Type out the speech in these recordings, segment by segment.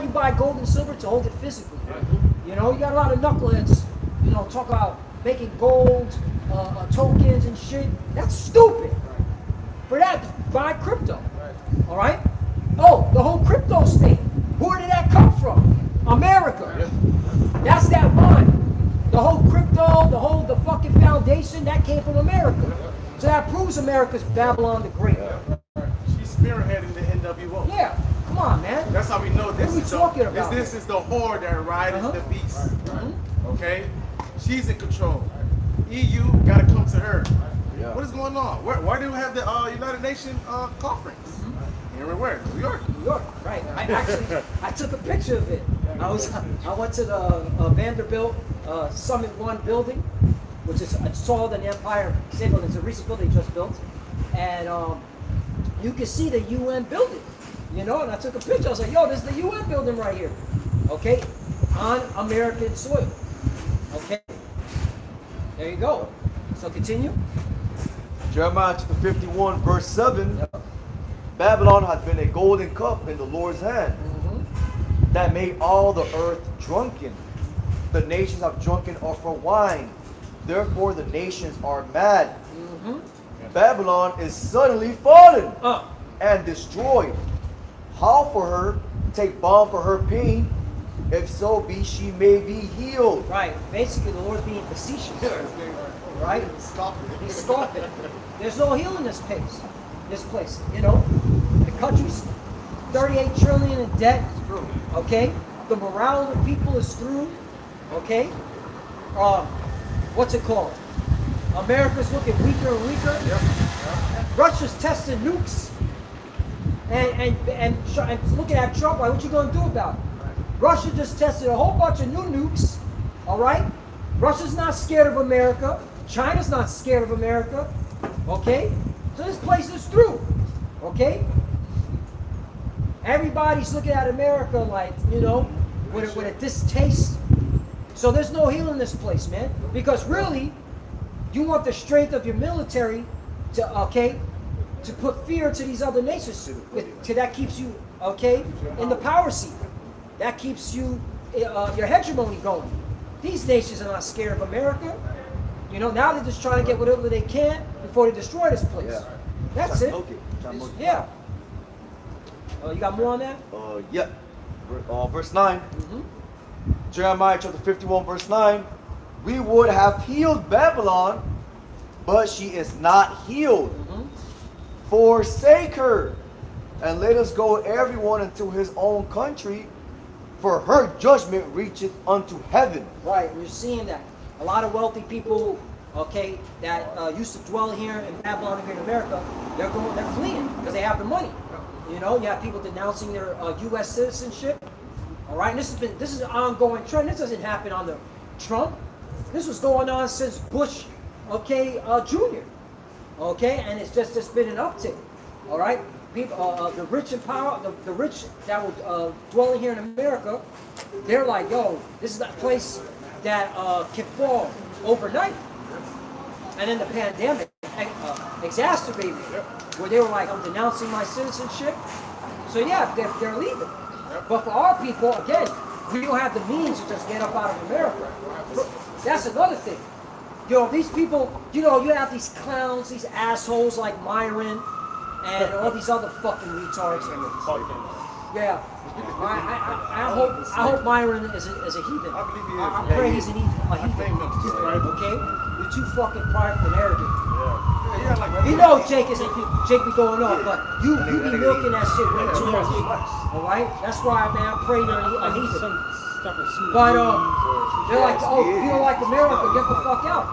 you buy gold and silver to hold it physically. You know, you got a lot of knuckleheads, you know, talk about making gold tokens and shit. That's stupid. For that, buy crypto. All right? Oh, the whole crypto thing. Where did that come from? America. That's that line. The whole crypto, the fucking foundation, that came from America. So that proves America's Babylon the Great. She's spearheading the NWO. Yeah, come on, man. That's how we know this is talking about? This is the whore that rides the beast. Okay? She's in control. EU gotta come to her. Yeah. What is going on? Why do we have the United Nations conference? Where? New York. New York, right. I took a picture of it. I went to the Vanderbilt Summit 1 building, which is taller than the Empire State Building. It's a recent building they just built. And you can see the UN building, you know, and I took a picture. I was like, yo, this is the UN building right here. Okay? On American soil. Okay? There you go. So continue. Jeremiah chapter 51, verse 7. Yep. Babylon hath been a golden cup in the Lord's hand, that made all the earth drunken. The nations have drunken of her wine. Therefore the nations are mad. Babylon is suddenly fallen and destroyed. How for her take balm for her pain? If so be she may be healed. Right. Basically, the Lord's being facetious. Right? He's scoffing. He's scoffing. There's no healing this place. You know, the country's 38 trillion in debt. Okay, the morale of the people is through. Okay, what's it called? America's looking weaker and weaker. Russia's testing nukes, and looking at Trump. Like, what you gonna do about it? Russia just tested a whole bunch of new nukes. All right, Russia's not scared of America. China's not scared of America. Okay. So this place is through, okay? Everybody's looking at America like, you know, with a distaste. So there's no healing this place, man. Because really, you want the strength of your military to put fear to these other nations. That keeps you, in the power seat. That keeps you, your hegemony going. These nations are not scared of America. You know, now they're just trying to get whatever they can before they destroy this place. Yeah. That's it. Yeah. You got more on that? Yeah. Verse 9. Jeremiah chapter 51, verse 9. We would have healed Babylon, but she is not healed. Forsake her, and let us go everyone into his own country, for her judgment reacheth unto heaven. Right, we're seeing that. A lot of wealthy people, that used to dwell here in Babylon and Great America, they're fleeing because they have the money. You know, you have people denouncing their U.S. citizenship. All right, and this is an ongoing trend. This doesn't happen under Trump. This was going on since Bush, Jr. And it's just been an uptick. All right, people, the rich and power, the rich that were dwelling here in America, they're like, yo, this is that place that can fall overnight. And then the pandemic exacerbated it, where they were like, I'm denouncing my citizenship. So yeah, they're leaving. But for our people, again, we don't have the means to just get up out of America. That's another thing. You know, these people, you know, you have these clowns, these assholes like Myron, and all these other fucking retards. Yeah. I hope Myron is a heathen. I believe he is. I pray he's a heathen. Okay? You're too fucking prideful and arrogant. You know Jake be going off, but you be milking that shit way too much. Alright? That's why, man, I pray you're a heathen. But they're like, oh, if you don't like America, get the fuck out.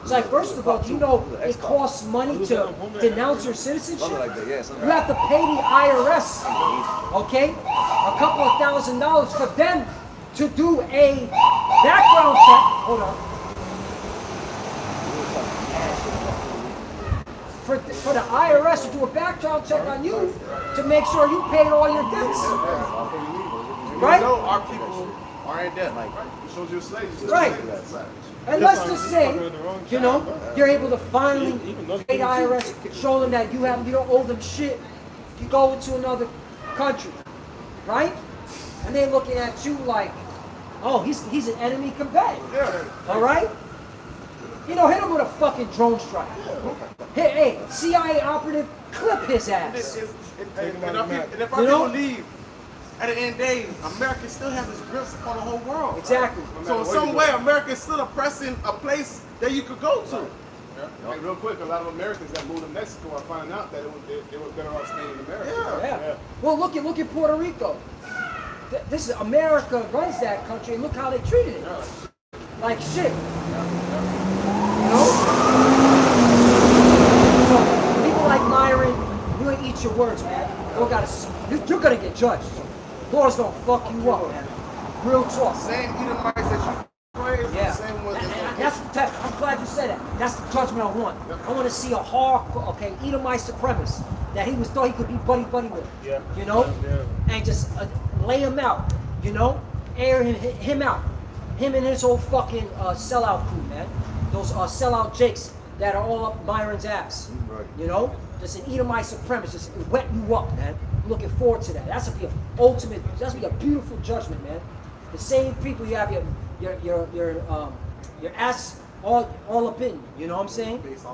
It's like, first of all, do you know it costs money to denounce your citizenship? You have to pay the IRS, a couple of $1,000 for them to do a background check. Hold on. For the IRS to do a background check on you to make sure you paid all your debts. Right? You know our people are in debt. It shows you slaves. Right. And let's just say, you know, you're able to finally pay the IRS, show them that you don't owe them shit. You go into another country, right? and they looking at you like, oh, he's an enemy combatant. Yeah. All right? You know, hit him with a fucking drone strike. Hey, CIA operative, clip his ass. And if our You know? people leave, at the end of the day, America still has its grips upon the whole world. Exactly. So in some way, America is still oppressing a place that you could go to. Hey, real quick, a lot of Americans that moved to Mexico are finding out that they were better off staying in America. Yeah. Well, look at Puerto Rico. This is America runs that country, and look how they treated it. Like shit. You know? So people like Myron, you ain't eat your words, man. You're gonna get judged. Lord's gonna fuck you up, man. Real talk. Same Edomites that you praise, Yeah. the same ones And that that's the type, I'm glad you said that. That's the judgment I want. I want to see a hardcore, Edomite supremacist that he thought he could be buddy with. Yeah. You know? And just lay him out, you know? Air him out. Him and his whole fucking sellout crew, man. Those sellout jakes that are all up Myron's ass. Right. You know? Just an Edomite supremacist, just wet you up, man. I'm looking forward to that. That's gonna be that's gonna be a beautiful judgment, man. The same people you have your ass all up in, you know what I'm saying? Face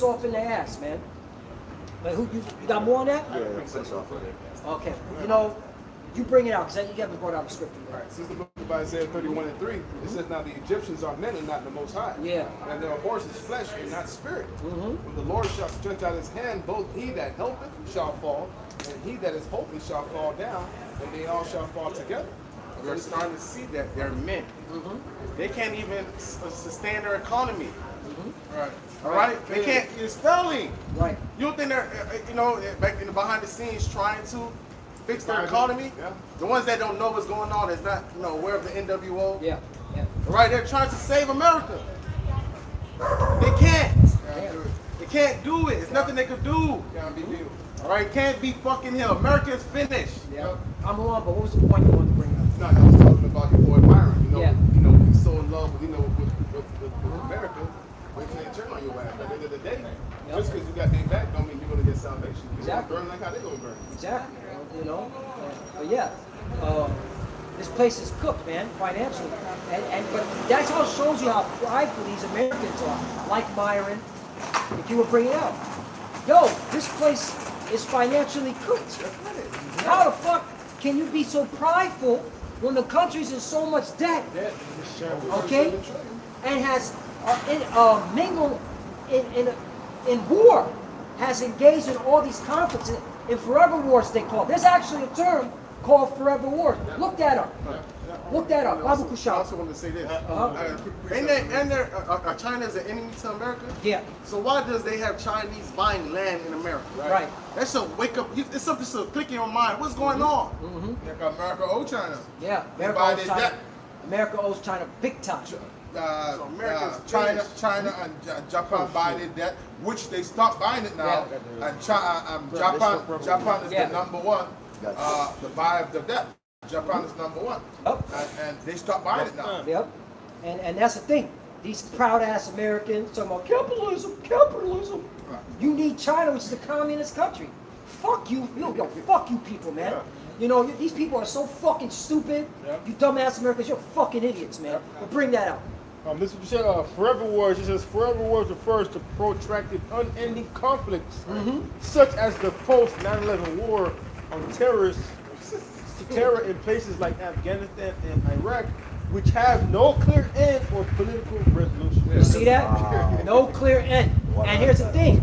all up in their ass, man. But you got more on that? Yeah, that's off of there. Okay. You know, you bring it out because you haven't brought out the scripture. Right. Since the book of Isaiah 31:3, it says, "Now the Egyptians are men and not the Most High. Yeah. And their horse is flesh and not spirit. When the Lord shall stretch out his hand, both he that helpeth shall fall, and he that is hoping shall fall down, and they all shall fall together." we're starting to see that they're men. They can't even sustain their economy. Right. All right? They can't. It's failing. Right. You don't think they're, back in the behind the scenes trying to fix their economy? Yeah. The ones that don't know what's going on, that's not, aware of the NWO. Yeah. Yeah. Right? They're trying to save America. They can't. They can't do it. It's nothing they could do. Can't be real. All right? Can't be fucking him. America is finished. Yeah. I'm on, but what was the point you wanted to bring up? No, I was talking about your boy Myron. Yeah. He's so in love with, with America. They can't turn on your ass. At the end of the day, just because you got their back don't mean you're going to get salvation. You're Exactly. going to burn like how they going to burn. Exactly. You know? But yeah. This place is cooked, man, financially. But that's how it shows you how prideful these Americans are. Like Myron, if you were bringing out. Yo, this place is financially cooked. How the fuck can you be so prideful when the country's in so much debt? Okay? And has mingled in war, has engaged in all these conflicts, in forever wars they call it. There's actually a term called forever wars. Look that up. Look that up. Babu I Kushal. also want to say this. China is an enemy to America? Yeah. So why does they have Chinese buying land in America? Right. That should wake up. It's something to click in your mind. What's going on? Like America owe China. Yeah. America buy owes their China. debt. America owes China big time. America's China and Japan buy their debt, which they stopped buying it now. Yeah. And Japan is Yeah. the number one, the buyer of the debt. Japan is number one. Yep. And they stopped buying it now. Yep. And that's the thing. These proud ass Americans talking about capitalism. Right. You need China, which is a communist country. Fuck you. Yo, fuck you people, man. Yeah. You know, these people are so fucking stupid. Yeah. You dumbass Americans, you're fucking idiots, man. But bring that out. This is what you said, forever wars. It says forever wars refers to protracted, unending conflicts, such as the post 9/11 war on terror in places like Afghanistan and Iraq, which have no clear end or political resolution. You see that? Wow. No clear end. And here's the thing.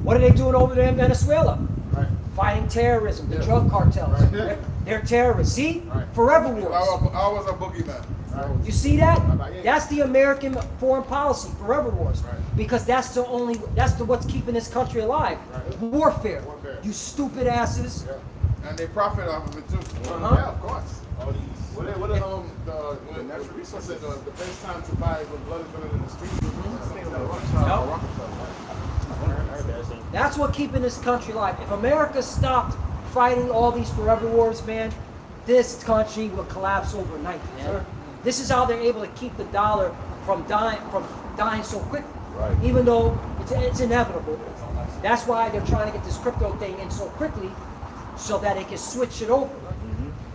What are they doing over there in Venezuela? Right. Fighting terrorism, the drug cartels. Right. They're terrorists. See? Right. Forever wars. I was a boogeyman. You see that? Yeah. That's the American foreign policy, forever wars. Right. Because that's what's keeping this country alive. Right. Warfare. Warfare. You stupid asses. Yeah. And they profit off of it too. Uh-huh. Yeah, of course. All these. What are the natural resources? The best time to buy when blood is running in the streets. That's what keeping this country alive. If America stopped fighting all these forever wars, man, this country will collapse overnight, man. Sure. This is how they're able to keep the dollar from dying so quickly. Right. Even though it's inevitable. That's why they're trying to get this crypto thing in so quickly so that they can switch it over.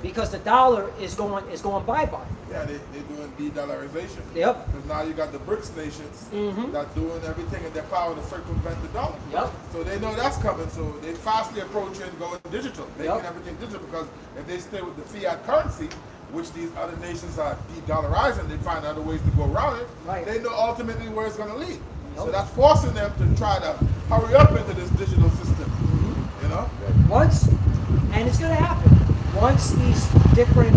because the dollar is going bye-bye. Yeah, they're doing de-dollarization. Yep. Because now you got the BRICS nations Mhm. that doing everything in their power to circumvent the dollar. Yep. So they know that's coming, so they fastly approaching going digital, making Yep. everything digital, because if they stay with the fiat currency, which these other nations are de-dollarizing, they find other ways to go around it, Right. they know ultimately where it's going to lead. So Yep. that's forcing them to try to hurry up into this digital system, you know? Once, and it's going to happen. Once these different,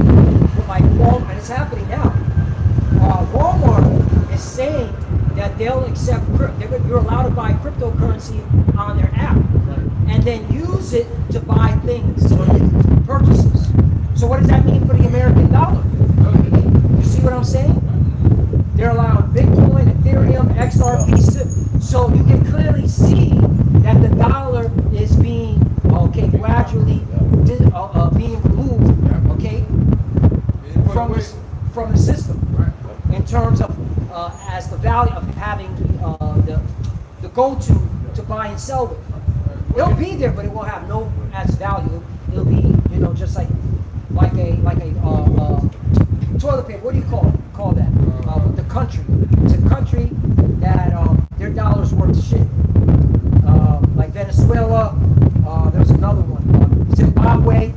like Walmart, and it's happening now. Walmart is saying that they'll accept, you're allowed to buy cryptocurrency on their app, and then use it to buy things, purchases. So what does that mean for the American dollar? You see what I'm saying? They're allowing Bitcoin, Ethereum, XRP. So you can clearly see that the dollar is being, gradually being removed, from the system in terms of as the value of having the go-to to buy and sell with. It'll be there, but it will have no as value. It'll be, just like a toilet paper. What do you call that? With the country. It's a country that their dollar's worth shit. Like Venezuela. There's another one. Zimbabwe.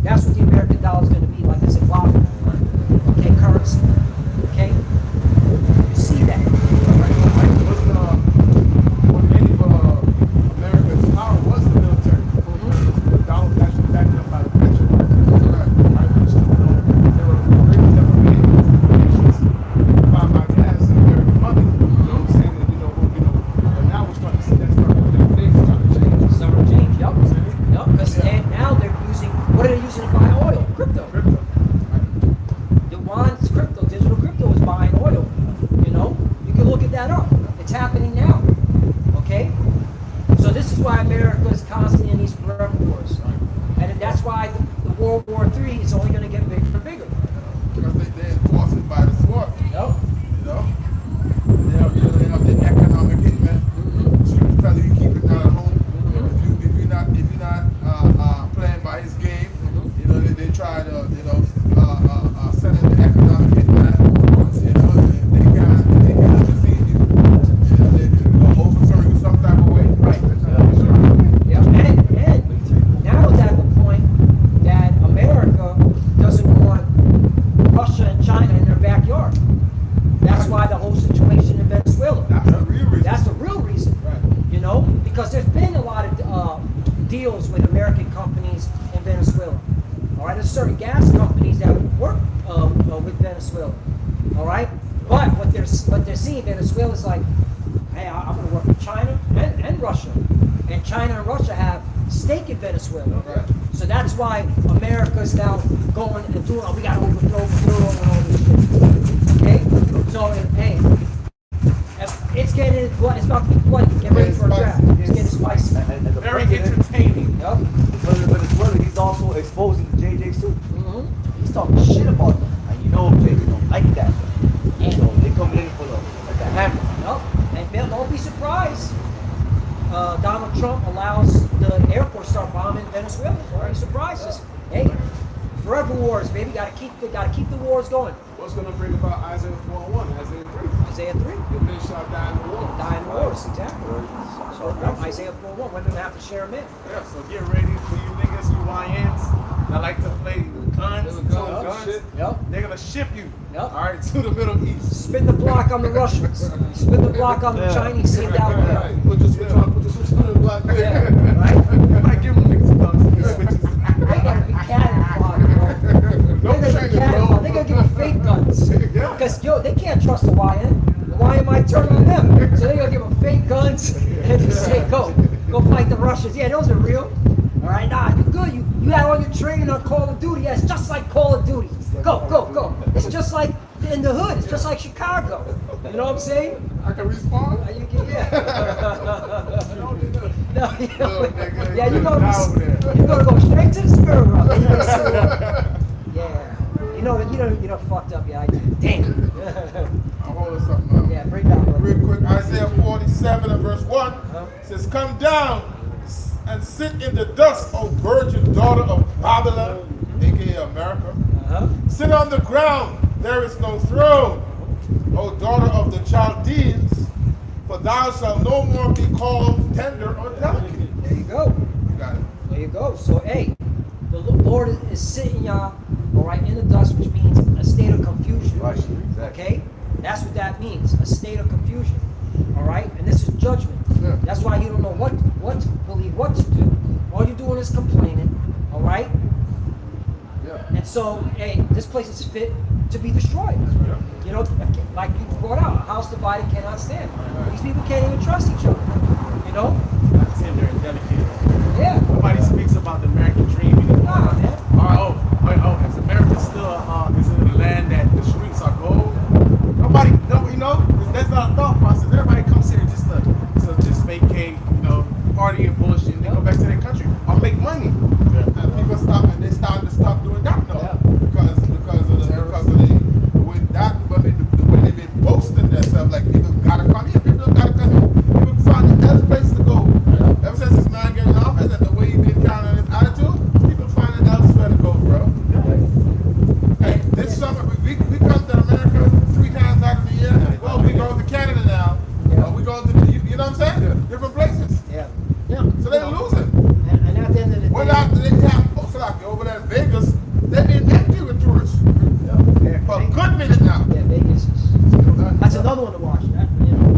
That's what the American dollar is going to be like. A Zimbabwe. Okay, currency. Okay. You see that? What many of America's power was the military. The dollar was actually backed up by the pension. Right? Which, they were bringing them nations to buy gas and American money. You know what I'm saying? And, but now we're starting to see that things starting to change. Summer change. Yep. Because now they're using, what are they using to buy oil? Crypto. The one's crypto, digital crypto is buying oil. You can look at that up. It's happening now. Okay? So this is why America is constantly in these forever wars. And that's why the World War III is only going to get bigger and bigger. Because they enforce it by the sword. Yep. They have the economic hitman. So you tell you keep it down at home. If you're not playing by his game, they try to send in the economic hitman. They can't deceive you. They overturn you some type of way. Right. Yeah. And now it's at the point that America doesn't want Russia and China in their backyard. That's why the whole situation in Venezuela. That's the real reason. That's the real reason. Right. Because there's been a lot of deals with American companies in Venezuela. All right, there's certain gas companies that work with Venezuela. All right, but what they're seeing, Venezuela is like, hey, I'm going to work with China and Russia, and China and Russia have stake in Venezuela. Right. So that's why America's now going and doing, we got to overthrow and all this shit. Okay, so hey, it's getting it's about to be bloody. Get ready for a draft. It's getting spicy. And the Very president, entertaining. Yep. the president of Venezuela, he's also exposing the JJ too. Mm-hmm. He's talking shit about them. And JJ don't like that. So they coming in for the hammer. Yep. And don't be surprised. Donald Trump allows the Air Force to start bombing Venezuela. Don't be surprised. Just, hey, forever wars, baby. Gotta keep the wars going. What's going to bring about Isaiah 4:1, Isaiah 3? Isaiah 3. Your men shall die in the war. Die in the wars, exactly. So Isaiah 4:1. Women have to share them in. Yeah, so get ready for you niggas, you YNs that like to play guns, tow guns. Shit. Yep. They're gonna ship you, Yep. all right, to the Middle East. Spin the block on the Russians. Spin the block on the Yeah. Chinese. See them down there. Put the switch on the black man. Yeah. Right. You might give them niggas guns and switches. They gotta be cannon fodder, bro. They're gonna be cannon fodder. They're gonna give them fake guns. Because they can't trust the YN. The YN might turn on them. So they're gonna give them fake guns and just say, go fight the Russians. Yeah, those are real. All right, nah, you good. You had all your training on Call of Duty. Yeah, it's just like Call of Duty. Go. It's just like in the hood. It's just like Chicago. You know what I'm saying? I can respawn? Yeah. No, nigga, you're down gonna go straight to the spirit realm. Yeah. You know, fucked up. Yeah, I did. Damn. I'm holding something up. Yeah, bring that up. Real quick, Isaiah 47 and verse 1 says, "Come down and sit in the dust, O virgin daughter of Babylon," aka America. Sit on the ground, there is no throne. O daughter of the Chaldeans, for thou shalt no more be called tender or delicate. There you go. You got it. There you go. So, hey, the Lord is sitting y'all, all right, in the dust, which means a state of confusion. Right, exactly. Okay? That's what that means, a state of confusion. All right? And this is judgment. Yeah. That's why you don't know what to believe, what to do. All you're doing is complaining. All right? Yeah. And so, hey, this place is fit to be destroyed. You know, like you brought out, a house divided cannot stand. These people can't even trust each other. You know? Not tender and delicate. Yeah. Nobody speaks about the American dream anymore. Nah, man. Is America still is it a land that the streets are gold? Nobody, no, you know, that's not a thought process. Everybody comes here just to just vacate, you know, party and bullshit, and they go back to their country or make money. And people stop, and they starting to stop doing that now. Yeah. Because of the way that, I mean, the way they've been boasting themselves, like people gotta come here, people gotta come here. People find the other place to go. Ever since this man getting in office and the way he been carrying his attitude, people find it elsewhere to go, bro. Hey, this summer we come to America 3 times out of the year. Well, we go to Canada now. We go to the, you know what I'm saying? Different places. Yeah. Yeah. So they're losing. And at the end of the day, Well, after they have, like over there in Vegas, they've been empty with tourists for a good minute now. yeah, Vegas is. That's another one to watch. That, you know,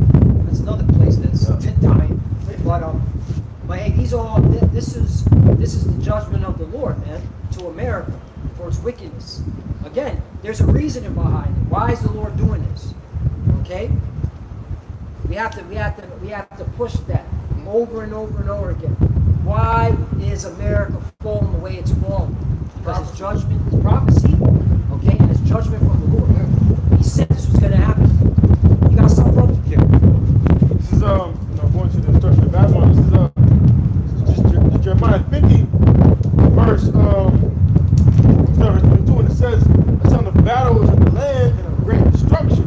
that's another place that's dying. But hey, these are all. This is the judgment of the Lord, man, to America for its wickedness. Again, there's a reasoning behind it. Why is the Lord doing this? Okay, we have to push that over and over and over again. Why is America falling the way it's falling? Because it's judgment, it's prophecy, okay, and it's judgment from the Lord. He said this was going to happen. You got something, brother? Yeah. This is going to the destruction of Babylon. This is just Jeremiah 50, verse 22, and it says, "The sound of battle is in the land and of great destruction.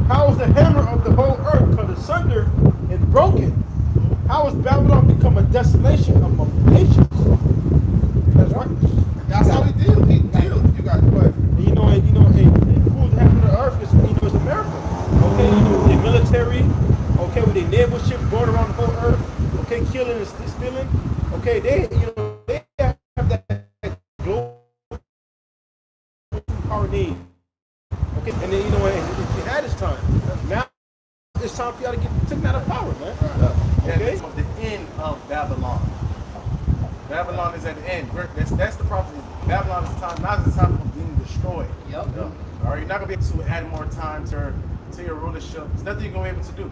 How is the hammer of the whole earth cut asunder and broken? How has Babylon become a desolation among nations?" That's right. That's how he deal. He deal. You got it. But You know, hey, who's the hammer of the earth is, it's America. Okay, the military, okay, with their naval ships going around the whole earth, okay, killing and stealing. Okay, they have that global power need. Okay, and then it had its time. Now it's time for y'all to get taken out of power, man. Okay. That's the end of Babylon. Babylon is at the end. That's the prophecy. Babylon is the time. Now is the time of being destroyed. Yep. All right, you're not gonna be able to add more time to your rulership. There's nothing you're gonna be able to do.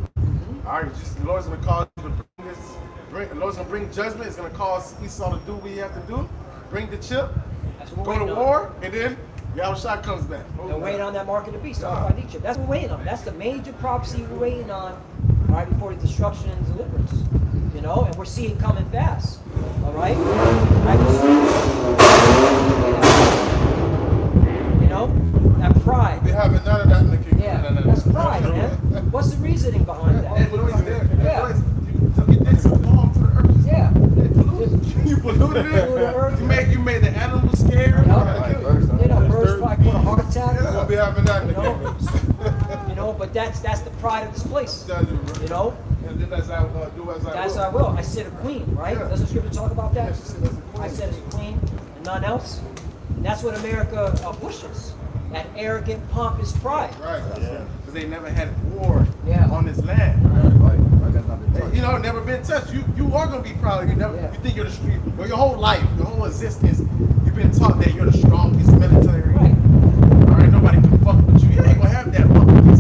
All right, just the Lord's gonna cause you to bring this. The Lord's gonna bring judgment. It's gonna cause Esau to do what he have to do. Bring the chip. That's what Go we're to waiting on. war, and then Yahawashi comes back. They're waiting on that mark of the beast. That's what we're waiting on. That's the major prophecy we're waiting on right before the destruction and deliverance. You know, and we're seeing it coming fast. All right? You know, that pride. we having none of that in the kingdom. Yeah, that's pride, man. What's the reasoning behind that? Yeah. You did so long to the earth. Yeah. You polluted it. You made the animals scared. You know, birds probably caught a heart attack. We'll be having that in the You know? kingdom. You know, but that's the pride of this place. Tell you, bro. You know, And then as I do as I that's will. I will. I said a queen, right? Yeah. Doesn't Scripture talk about that? Yeah, she said as a queen. I said as a queen and none else. And that's what America pushes. That arrogant, pompous pride. Right. Because they never had war Yeah. on this land. Right. You know, never been touched. You are gonna be proud. You Yeah. think you're the street. Well, your whole life, your whole existence, you've been taught that you're the strongest military. Right. All right, nobody can fuck with you. You ain't gonna have that.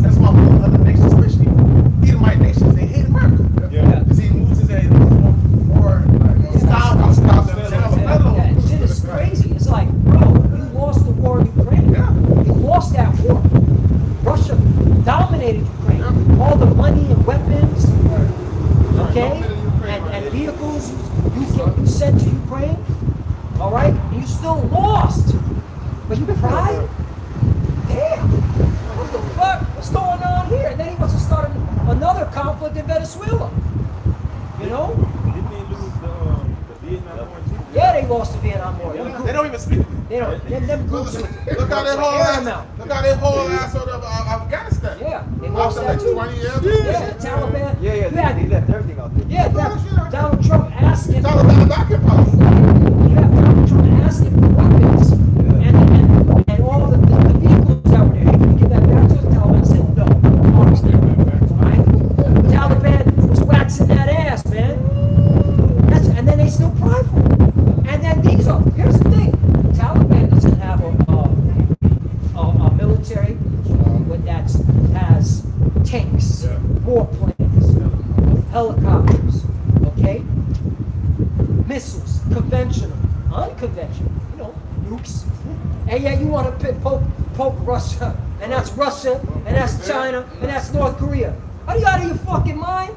That's why other nations, especially Edomite nations, they hate America. Yeah. Because he moves his head more style themselves. Yeah, shit is crazy. It's like, bro, you lost the war in Ukraine. Yeah. You lost that war. Russia dominated Ukraine. All the money and weapons, okay, and vehicles you sent to Ukraine, all right, and you still lost. But you cried? Damn. What the fuck? What's going on here? And then he wants to start another conflict in Venezuela. You know? Didn't they lose the Vietnam War too? Yeah, they lost the Vietnam War. Them They don't even speak. They don't. Them groups. Look how they whole ass out of Afghanistan. Yeah, they lost After that like too. 20 years. Yeah, the Taliban. Yeah, they left everything out there. Yeah, Donald Trump asking. Taliban backing policy. You have Donald Trump asking for weapons, and all the vehicles that were there. Hey, can you give that back to us? The Taliban said no. Arms there. Right? The Taliban was waxing that ass, man. And then they still prideful. And then here's the thing. Taliban doesn't have a military that has tanks, warplanes, helicopters, okay? Missiles, conventional, unconventional, nukes. And yet you want to poke Russia, and that's Russia, and that's China, and that's North Korea. Are you out of your fucking mind?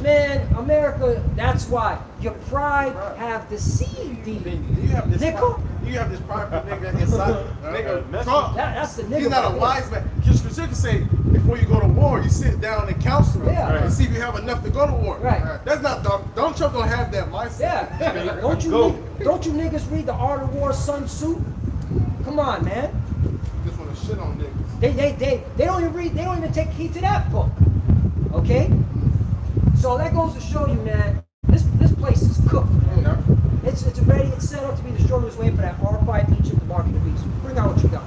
Man, America, that's why your pride have deceived thee. You have this Nickel? You have this prideful nigga inside. Nigga, Trump. That's the nigga. He's not a right wise man. Just because you can say before you go to war, you sit down and counsel Yeah. and see if you have enough to go to war. Right. That's not Donald Trump don't have that mindset. Yeah. Don't you niggas read The Art of War, Sun Tzu? Come on, man. Just want to shit on niggas. They don't even read. They don't even take heed to that book. Okay. So that goes to show you, man. This place is cooked. Yeah. It's ready. It's set up to be destroyed. It's waiting for that R5 Egypt, the mark of the beast. Bring out what you got.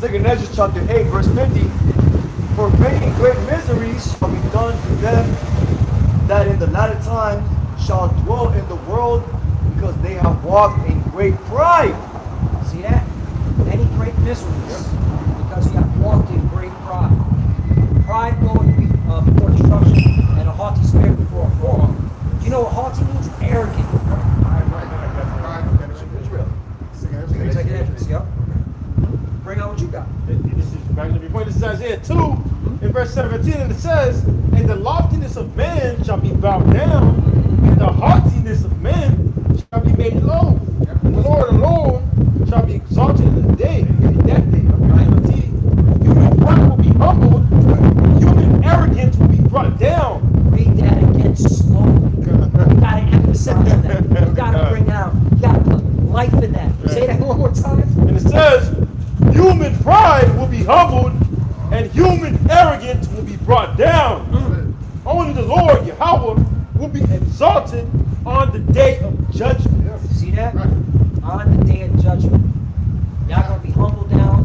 Second Ezra chapter 8, verse 50. For many great miseries shall be done to them that in the latter times shall dwell in the world, because they have walked in great pride. See that? Many great miseries because you have walked in great pride. Pride going before destruction, and a haughty spirit before a fall. Do you know what haughty means? Arrogant. Second entrance, yep. Bring out what you got. This is back to the point. This is Isaiah 2 in verse 17, and it says, "And the loftiness of man shall be bowed down, and the haughtiness of men shall be made low. And the Lord alone shall be exalted in the day, in that day of calamity. Human pride will be humbled, human arrogance will be brought down." Read that again slowly. You gotta emphasize that. You gotta bring out. You gotta put life in that. Say that one more time. And it says, human pride will be humbled, and human arrogance will be brought down. Only the Lord, Yahweh, will be exalted on the day of judgment. See that? On the day of judgment. Y'all gonna be humbled down.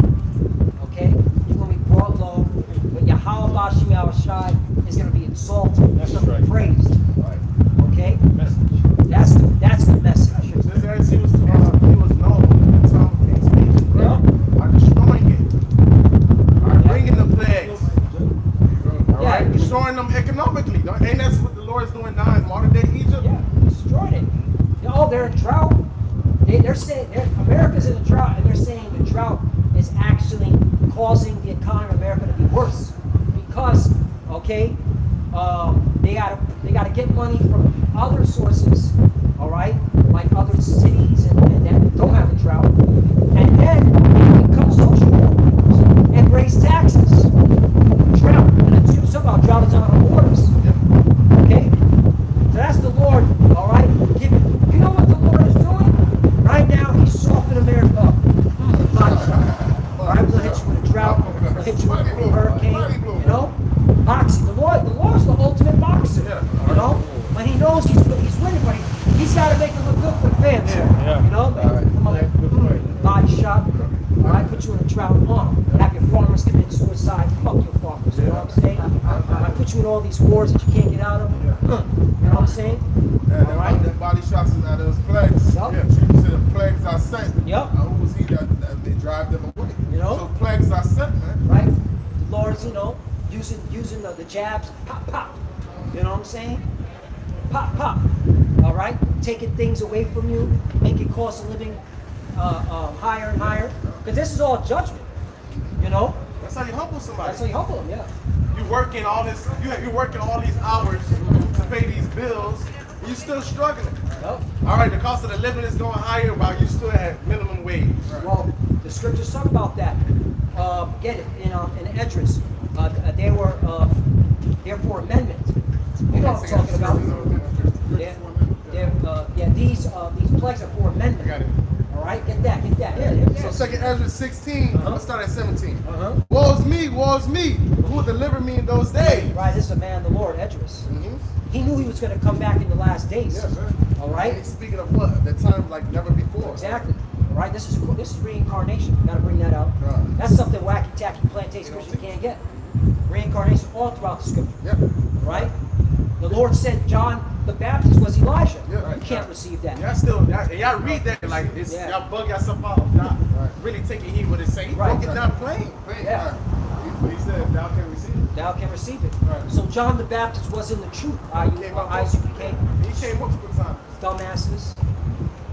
Okay? You're gonna be brought low. But Yahawashi144 is gonna be exalted. That's It's gonna be right. praised. Okay? Message. That's the message. This as he was known in the time of King's Egypt. Yeah. By destroying it. By bringing the plagues. All right? Yeah. Destroying them economically. Ain't that's what the Lord is doing now in modern day Egypt? Yeah, destroyed it. Oh, they're in drought. They're saying America's in a drought, and they're saying the drought is actually causing the economy of America to be worse because, okay, they gotta get money from other sources, all right, like other cities and that don't have a drought, and then they become social programs and raise taxes. Drought, and it's somehow drought is on our borders. Okay, so that's the Lord, all right. You know what the Lord is doing right now? He's softening America up. All right, we'll hit you with a drought. We'll hit you with a hurricane. You know, boxing. The Lord's the ultimate boxer. You know, when he knows he's winning, but he's got to make it look good for the fans. Yeah. You know, come on, body shot. All right, put you in a drought. Have your farmers commit suicide. Fuck your farmers. You know what I'm saying? I put you in all these wars that you can't get out of. You know what I'm saying? All right. That body shots is out of those plagues. Yup. Yeah, Jesus said the plagues are sent. Yup. Who was he that they drive them away? You know? So plagues are sent, man. Right? The Lord's, using the jabs, pop, pop. You know what I'm saying? Pop, pop. All right? Taking things away from you, making cost of living higher and higher. Because this is all judgment. You know? That's how you humble somebody. That's how you humble them, yeah. You're working all these hours to pay these bills, and you're still struggling. Yep. All right, the cost of the living is going higher while you still at minimum wage. Well, the scriptures talk about that. Get it in Esdras. They're for amendment. You know what I'm talking about? these plagues are for amendment. I got it. All right, get that. Yeah. So second Ezra 16, I'm gonna start at 17. Uh-huh. Woe's me, who will deliver me in those days? Right, this is a man, the Lord, Esdras. Mm-hmm. He knew he was going to come back in the last days. Yeah, man. All And right, he's speaking of what? The time like never before. exactly. All right, this is reincarnation. Got to bring that out. Right. That's something wacky tacky plantation Christian can't get. Reincarnation all throughout the scripture. Yep. Right? The Lord said John the Baptist was Elijah. Yeah, right. You can't receive that. Y'all read that like it's Yeah. y'all bug yourself out, not really taking heed what it's saying. He Right. broke it down plain. Yeah. He said, "Thou can receive it." Thou can receive it. Right. So John the Baptist was in the truth. Came up Isaac multiple- became He came multiple times. dumbasses.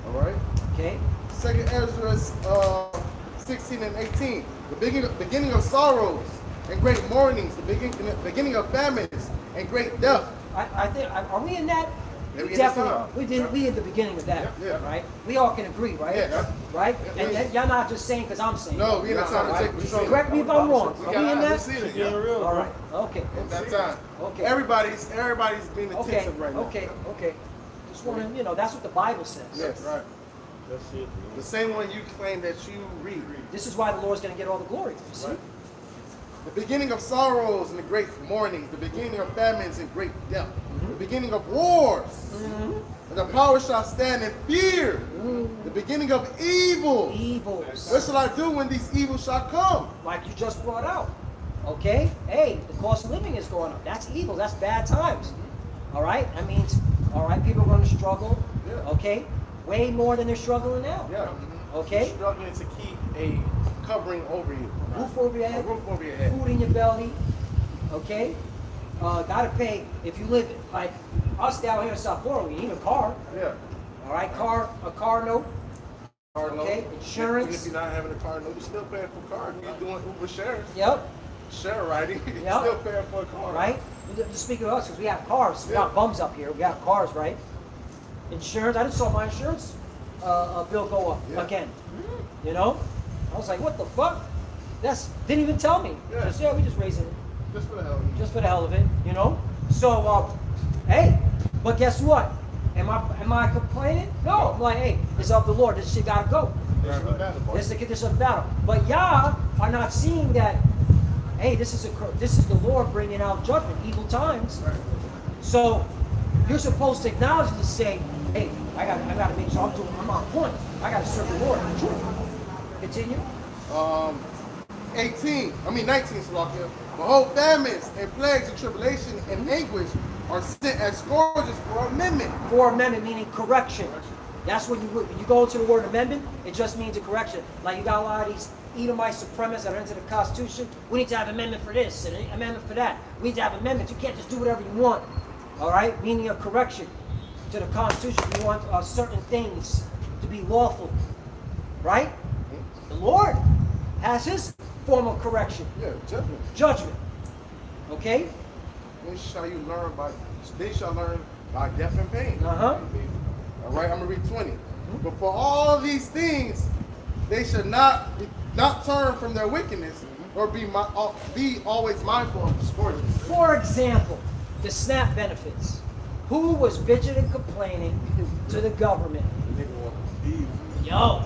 All right. Okay? Second Ezra 16 and 18. The beginning of sorrows and great mournings, the beginning of famines and great death. I think, are we in that? Yeah, we in Definitely. this time. We in the beginning of that, Yeah, yeah. right? We all can agree, right? Yeah. Right? Yeah, And yeah. y'all not just saying because I'm saying. No, we in the time to Right? take control. Correct me if I'm wrong. We Are got we in we that? seen it, Yeah, yeah. real. All right. Okay. In that time. Okay. Everybody's being Okay. attentive right now. Okay. Just want to, that's what the Bible says. Yes. Right. That's it. The same one you claim that you read. This is why the Lord's going to get all the glory. You see? Right. The beginning of sorrows and the great mournings, the beginning of famines and great death, the beginning of wars, and the power shall stand in fear, the beginning of evil. Evils. What shall I do when these evils shall come? Like you just brought out. Okay? Hey, the cost of living is going up. That's evil. That's bad times. All right? That means, all right, people are going to struggle. Yeah. Okay? Way more than they're struggling now. Yeah. Okay? You're struggling to keep a covering over you. Roof over your A head. roof over your head. Food in your belly. Okay? Gotta pay if you live like us down here in South Florida. We need a car. Yeah. All right, a car note. Car note. Okay, insurance. Even if you're not having a car, no, you're still paying for a car. You're doing Uber shares, Yep. share riding. You're Yep. still paying for a car. Right. Just speaking of us, because we have cars. We got bums up here. We have cars, right? Insurance. I just saw my insurance bill go up Yeah. again. You know, I was like, what the fuck? Didn't even tell me. Yeah. We just raising it. Just for the hell of it. Just for the hell of it, you know. So, hey, but guess what? Am I complaining? No. I'm like, hey, it's of the Lord. This shit gotta go. This is a battle. But y'all are not seeing that. Hey, this is the Lord bringing out judgment, evil times. Right. So you're supposed to acknowledge and say, hey, I gotta make sure I'm on point. I gotta serve the Lord. Continue. 19, Slovakia. Behold, famines and plagues and tribulation and anguish are sent as scourges for amendment. For amendment meaning correction. That's when you go into the word amendment, it just means a correction. Like you got a lot of these Edomite supremacists that are into the Constitution. We need to have amendment for this and an amendment for that. We need to have amendments. You can't just do whatever you want. All right? Meaning a correction to the Constitution. You want certain things to be lawful. Right? The Lord has his form of correction. Yeah, judgment. Judgment. Okay? They shall learn by death and pain. Uh-huh. All right, I'm gonna read 20. But for all these things, they should not turn from their wickedness, or be always mindful of the scourges. For example, the SNAP benefits. Who was bitching and complaining to the government? Yo,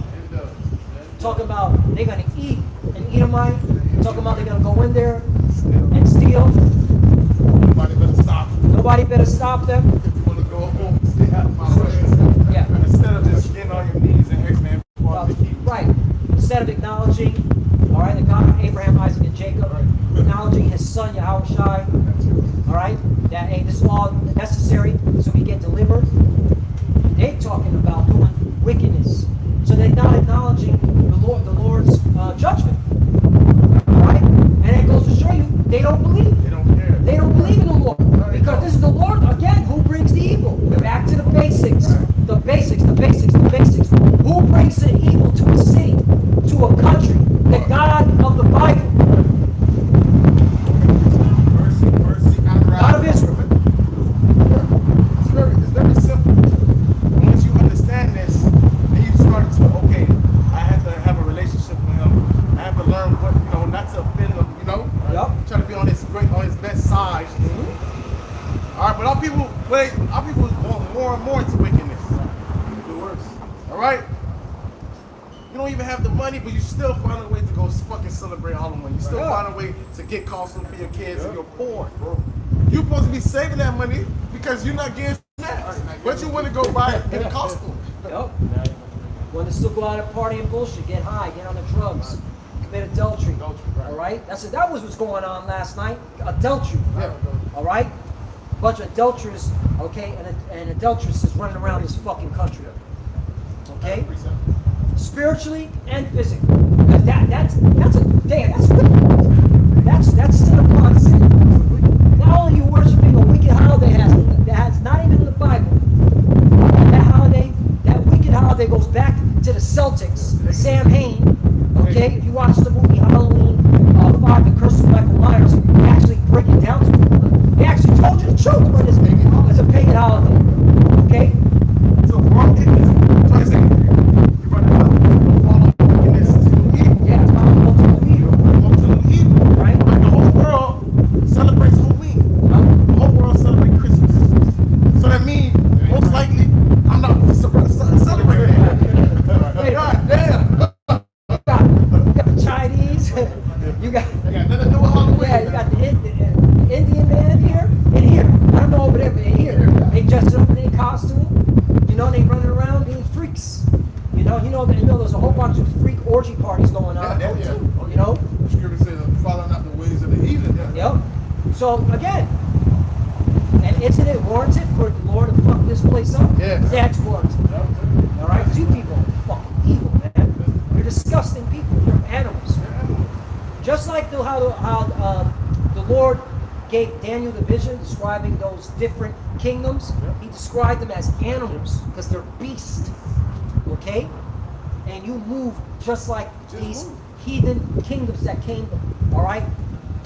talking about they're gonna eat and Edomite. Talking about they're gonna go in there and steal. Nobody better stop. Nobody better stop them. If you want to go home, stay out of my way. Yeah. Instead of just getting on your knees and asking man for the key. Right. Instead of acknowledging, all right, the God of Abraham, Isaac, and Jacob, acknowledging his son Yahawashi, all right, that hey, this is all necessary so we get delivered. They're talking about doing wickedness, so they're not acknowledging the Lord's judgment. All right, and it goes to show you they don't believe. They don't care. They don't believe in the Lord because this is the Lord again who brings the evil. Back to the basics, the basics. Who brings the evil to a city, to a country? The God of the Bible, Mercy, God of Israel. It's very simple. Once you understand this, then you start to, okay, I have to have a relationship with him. I have to learn what, not to offend him, Yep. Try to be on his best side. All right, but our people want more and more into wickedness. right? You don't even have the money, but you still find a way to go fucking celebrate Halloween. You still find a way to get costume for your kids, and you're poor, bro. You're supposed to be saving that money because you're not getting snacks, but you want to go buy it in a costume. Yep. Want to still go out and party and bullshit, get high, get on the drugs, commit adultery. All right? That was what's going on last night. Adultery. All right? Bunch of adulterers, okay, and adulteresses running around this fucking country. Okay? Spiritually and physically. Because that's sin upon sin. Not only you worshiping a wicked holiday that's not even in the Bible. That wicked holiday goes back to the Celtics, Sam Hain. Okay, if you watch the movie Halloween 5, The Curse of Michael Myers, they actually break it down to you. They actually told you the truth when it's a pagan holiday. Okay? So wrong so I say, you run follow wickedness to evil. Yeah, it's not ultimate evil. Ultimate evil. Right? Like the whole world celebrates Halloween. The whole world celebrates Christmas. So that means most likely I'm not celebrating it. God damn. You got the Chinese. You got nothing to do with Halloween. Yeah, you got the Indian man here and here. I don't know over there, but here. They dress up in their costume. You know, they running around being freaks. You know, there's a whole bunch of freak orgy parties going on. You know? The scripture says, follow not the ways of the heathen. Yep. So again, and isn't it warranted for the Lord to fuck this place up? Yes. That's warranted. All right, because you people are fucking evil, man. You're disgusting people. You're animals. Just like how the Lord gave Daniel the vision describing those different kingdoms, he described them as animals because they're beasts. Okay? And you move just like these heathen kingdoms that came, all right,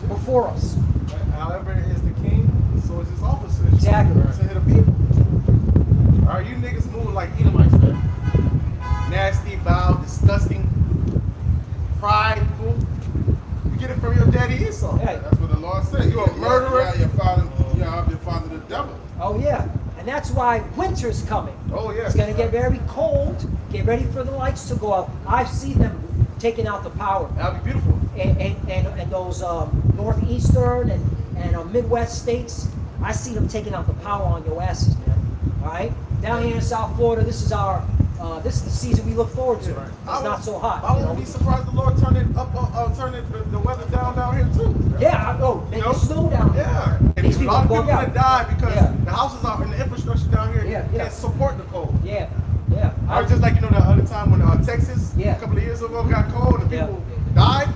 before us. However is the king, so is his officers. Exactly. To hit the people. All right, you niggas move like Edomites, man. Nasty, vile, disgusting, prideful. You get it from your daddy Esau. Yeah. That's what the Lord said. You a murderer. Yeah, your father the devil. Oh yeah, and that's why winter's coming. Oh yeah. It's gonna get very cold. Get ready for the lights to go up. I've seen them taking out the power. That'll be beautiful. And those northeastern and Midwest states, I see them taking out the power on your asses, man. All right, down here in South Florida, this is the season we look forward to. Right. It's not so hot. I wouldn't be surprised the Lord turn it up, the weather down here too. Yeah, make it snow down there. Yeah. And These a lot of people people bug gonna out. die because Yeah. the houses are and the infrastructure down here can't support the cold. Yeah. Or just like the other time when Texas Yeah. a couple of years ago got cold and people died.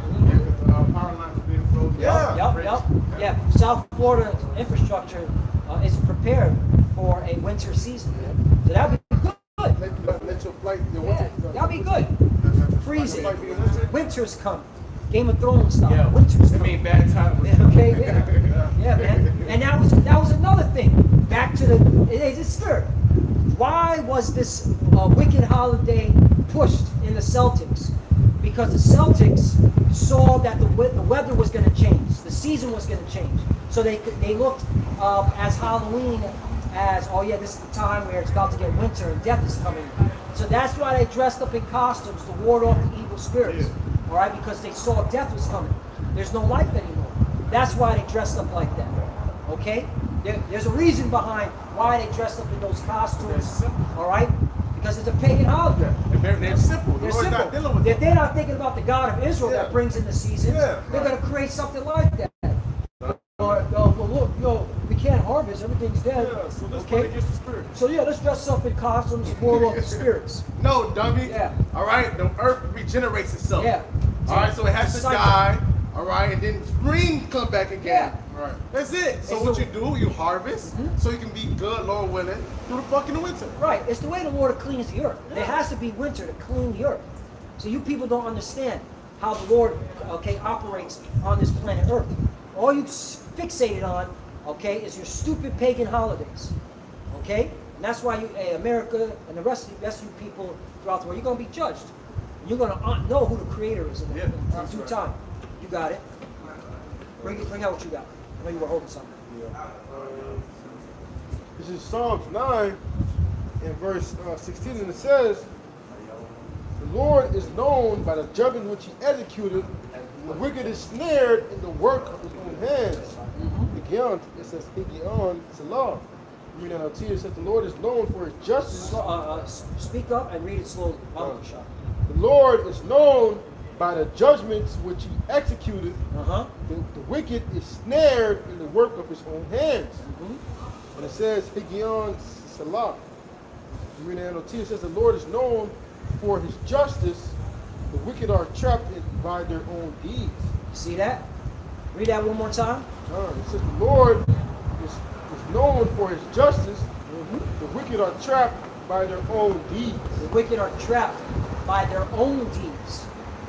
Power lines were being frozen. Yep. Yeah, South Florida infrastructure isn't prepared for a winter season, man. So that'll be good. Let your flight, your Yeah, that'll be good. Freezing. Like being winter. Winter's coming. Game of Thrones style. Yeah, Winter's I coming. mean bad time. Okay, yeah, man. And that was another thing. Back to the spirit. Why was this wicked holiday pushed in the Celtics? Because the Celtics saw that the weather was going to change, the season was going to change. So they looked as Halloween as, oh yeah, this is the time where it's about to get winter and death is coming. So that's why they dressed up in costumes to ward off the evil spirits. All right, because they saw death was coming. There's no life anymore. That's why they dressed up like that. Okay? There's a reason behind why they dressed up in those costumes. All right? Because it's a pagan holiday. They're simple. They're Lord's not dealing with simple. If them. they're not thinking about the God of Israel that brings in the seasons, Yeah. they're going to create something like that. Or, well, look, we can't harvest. Everything's dead. Yeah, so let's okay? fight against the spirit. So yeah, let's dress up in costumes and ward off the spirits. No, dummy. Yeah. All right, the earth regenerates itself. Yeah. All right, so it has to Cycle. die. All right, and then spring come back again. Yeah. Right. That's it. So And what so- you do, you harvest, so you can be good, Lord willing, through the fucking winter. Right. It's the way the Lord cleans the earth. There has to be winter to clean the earth. So you people don't understand how the Lord, operates on this planet Earth. All you fixated on, is your stupid pagan holidays. Okay? And that's why America and the rest of you people throughout the world, you're going to be judged. You're going to know who the Creator is in due time. You got it. Bring out what you got. I know you were holding something. This is Psalms 9 in verse 16, and it says, is known by the judgment which he executed. The wicked is snared in the work of his own hands. Higion, it says Higion, it's a law. You mean NLT, it says the Lord is known for his justice. Speak up and read it slowly. The Lord is known by the judgments which he executed. The wicked is snared in the work of his own hands. And it says Higion Salah. You read the NLT, it says the Lord is known for his justice. The wicked are trapped by their own deeds. See that? Read that one more time. It says the Lord is known for his justice. The wicked are trapped by their own deeds. The wicked are trapped by their own deeds.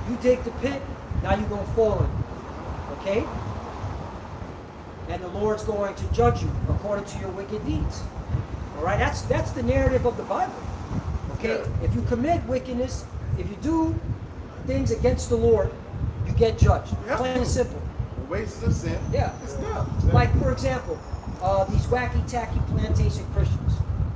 You dig the pit, now you're going to fall in it. Okay? And the Lord's going to judge you according to your wicked deeds. All right? That's the narrative of the Bible. Okay? Yeah. If you commit wickedness, if you do things against the Lord, you get judged. Yep. Plain and simple. The wages of sin. Yeah. It's death. Like, for example, these wacky tacky plantation Christians.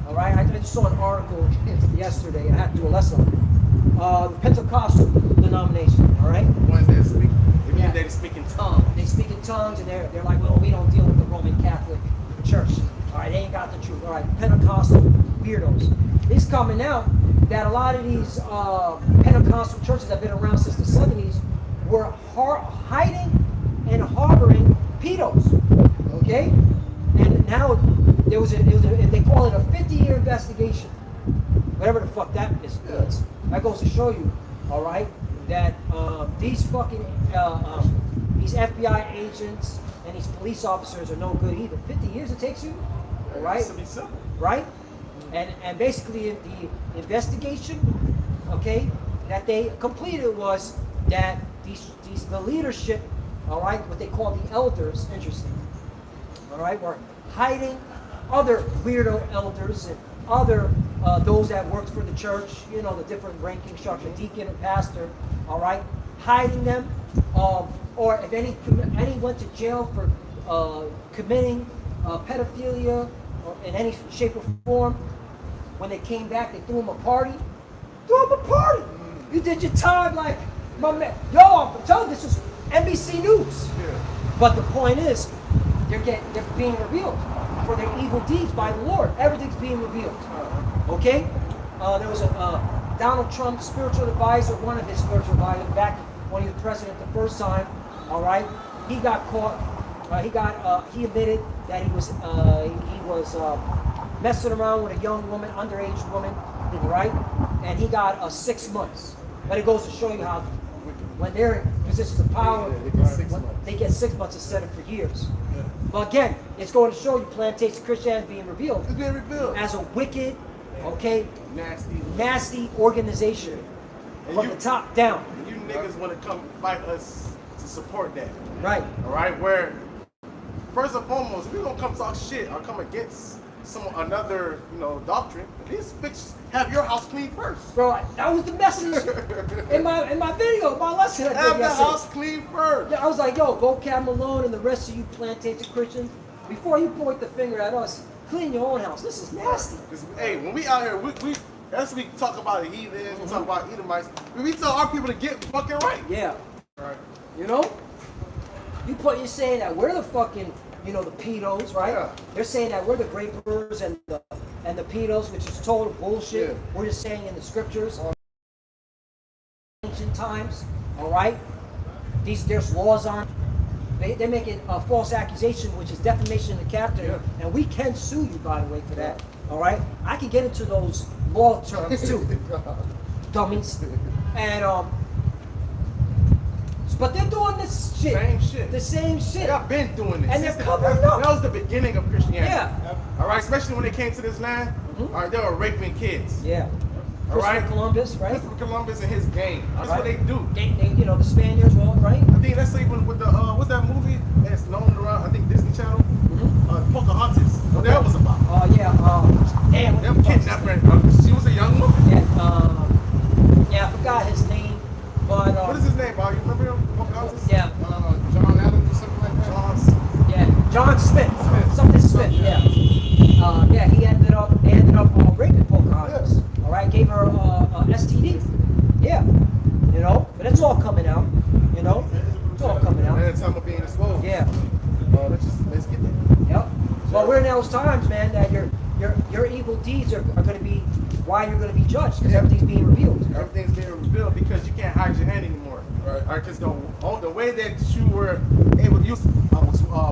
All right, I just saw an article yesterday. I had to do a lesson on it. The Pentecostal denomination. All right, The ones that speak, Yeah. they speak in tongues. they speak in tongues, and they're like, well, we don't deal with the Roman Catholic Church. All right, they ain't got the truth. All right, Pentecostal weirdos. It's coming out that a lot of these Pentecostal churches that have been around since the 70s were hiding and harboring pedos. Okay, and now they call it a 50-year investigation, whatever the fuck that is. That goes to show you, all right, that these fucking these FBI agents and these police officers are no good either. 50 years it takes you, all right, It's to be simple. right? And basically the investigation, okay, that they completed was that the leadership, all right, what they call the elders, interesting, all right, were hiding other weirdo elders and other those that worked for the church, you know, the different ranking structure, deacon and pastor, all right, hiding them, or if any went to jail for committing pedophilia or in any shape or form, when they came back, they threw them a party. Threw them a party. You did your time, like my man. Yo, I'm telling you, this is NBC News. But the point is, they're being revealed for their evil deeds by the Lord. Everything's being revealed. Okay? There was a Donald Trump spiritual advisor, one of his spiritual advisors, back when he was president the first time. All right, he got caught. He admitted that he was messing around with a young woman, underage woman, right? And he got 6 months. But it goes to show you how when they're in positions of power, they get 6 months instead of for years. But again, it's going to show you plantation Christianity being revealed It's being revealed. as a wicked, okay, Nasty. organization And from you- the top down. And you niggas want to come fight us to support that. Right. All right, where first and foremost, if you're gonna come talk shit or come against another, doctrine, at least have your house clean first. Bro, that was the message in my video, my lesson I did Have the yesterday. house clean first. I was like, yo, Vocab Malone and the rest of you plantation Christians, before you point the finger at us, clean your own house. This is nasty. 'Cause, hey, when we out here, we as we talk about the heathens, we talk about Edomites, we tell our people to get fucking right. Yeah. Right. You know? You're saying that we're the fucking, the pedos, right? Yeah. They're saying that we're the grapers and the pedos, which is total bullshit. Yeah. We're just saying in the scriptures, ancient times, all right? There's laws on. They're making a false accusation, which is defamation of character, Yeah. and we can sue you, by the way, for that. All right? I can get into those law terms too, dummies. And but they're doing this shit. Same shit. The same shit. They have been doing this. And they're Since covering that up. was the beginning of Christianity. Yeah. All right, especially when they came to this land. All right, they were raping kids. Yeah. All right. Christopher Columbus, right? Christopher Columbus and his gang. That's what they Right. do. They, the Spaniards, well, right? I think that's even with the what's that movie that's known around? I think Disney Channel. Pocahontas. What that was about? Oh yeah. Damn. Them kidnapping. She was a young woman. Yeah, I forgot his name, but What is his name, Bob? You remember him? Pocahontas? yeah, John Adams or something like that. John Smith. Something Smith. Yeah. Yeah. They ended up raping Pocahontas. All right, gave her a STD. Yeah. it's all coming out. You know, it's all coming out. And it's time of being exposed. Yeah. Let's get there. Yep. Well, we're in those times, man, that your evil deeds are going to be why you're going to be judged, because everything's being revealed. Everything's being revealed because you can't hide your hand anymore. Right. All right, because the way that you were able to use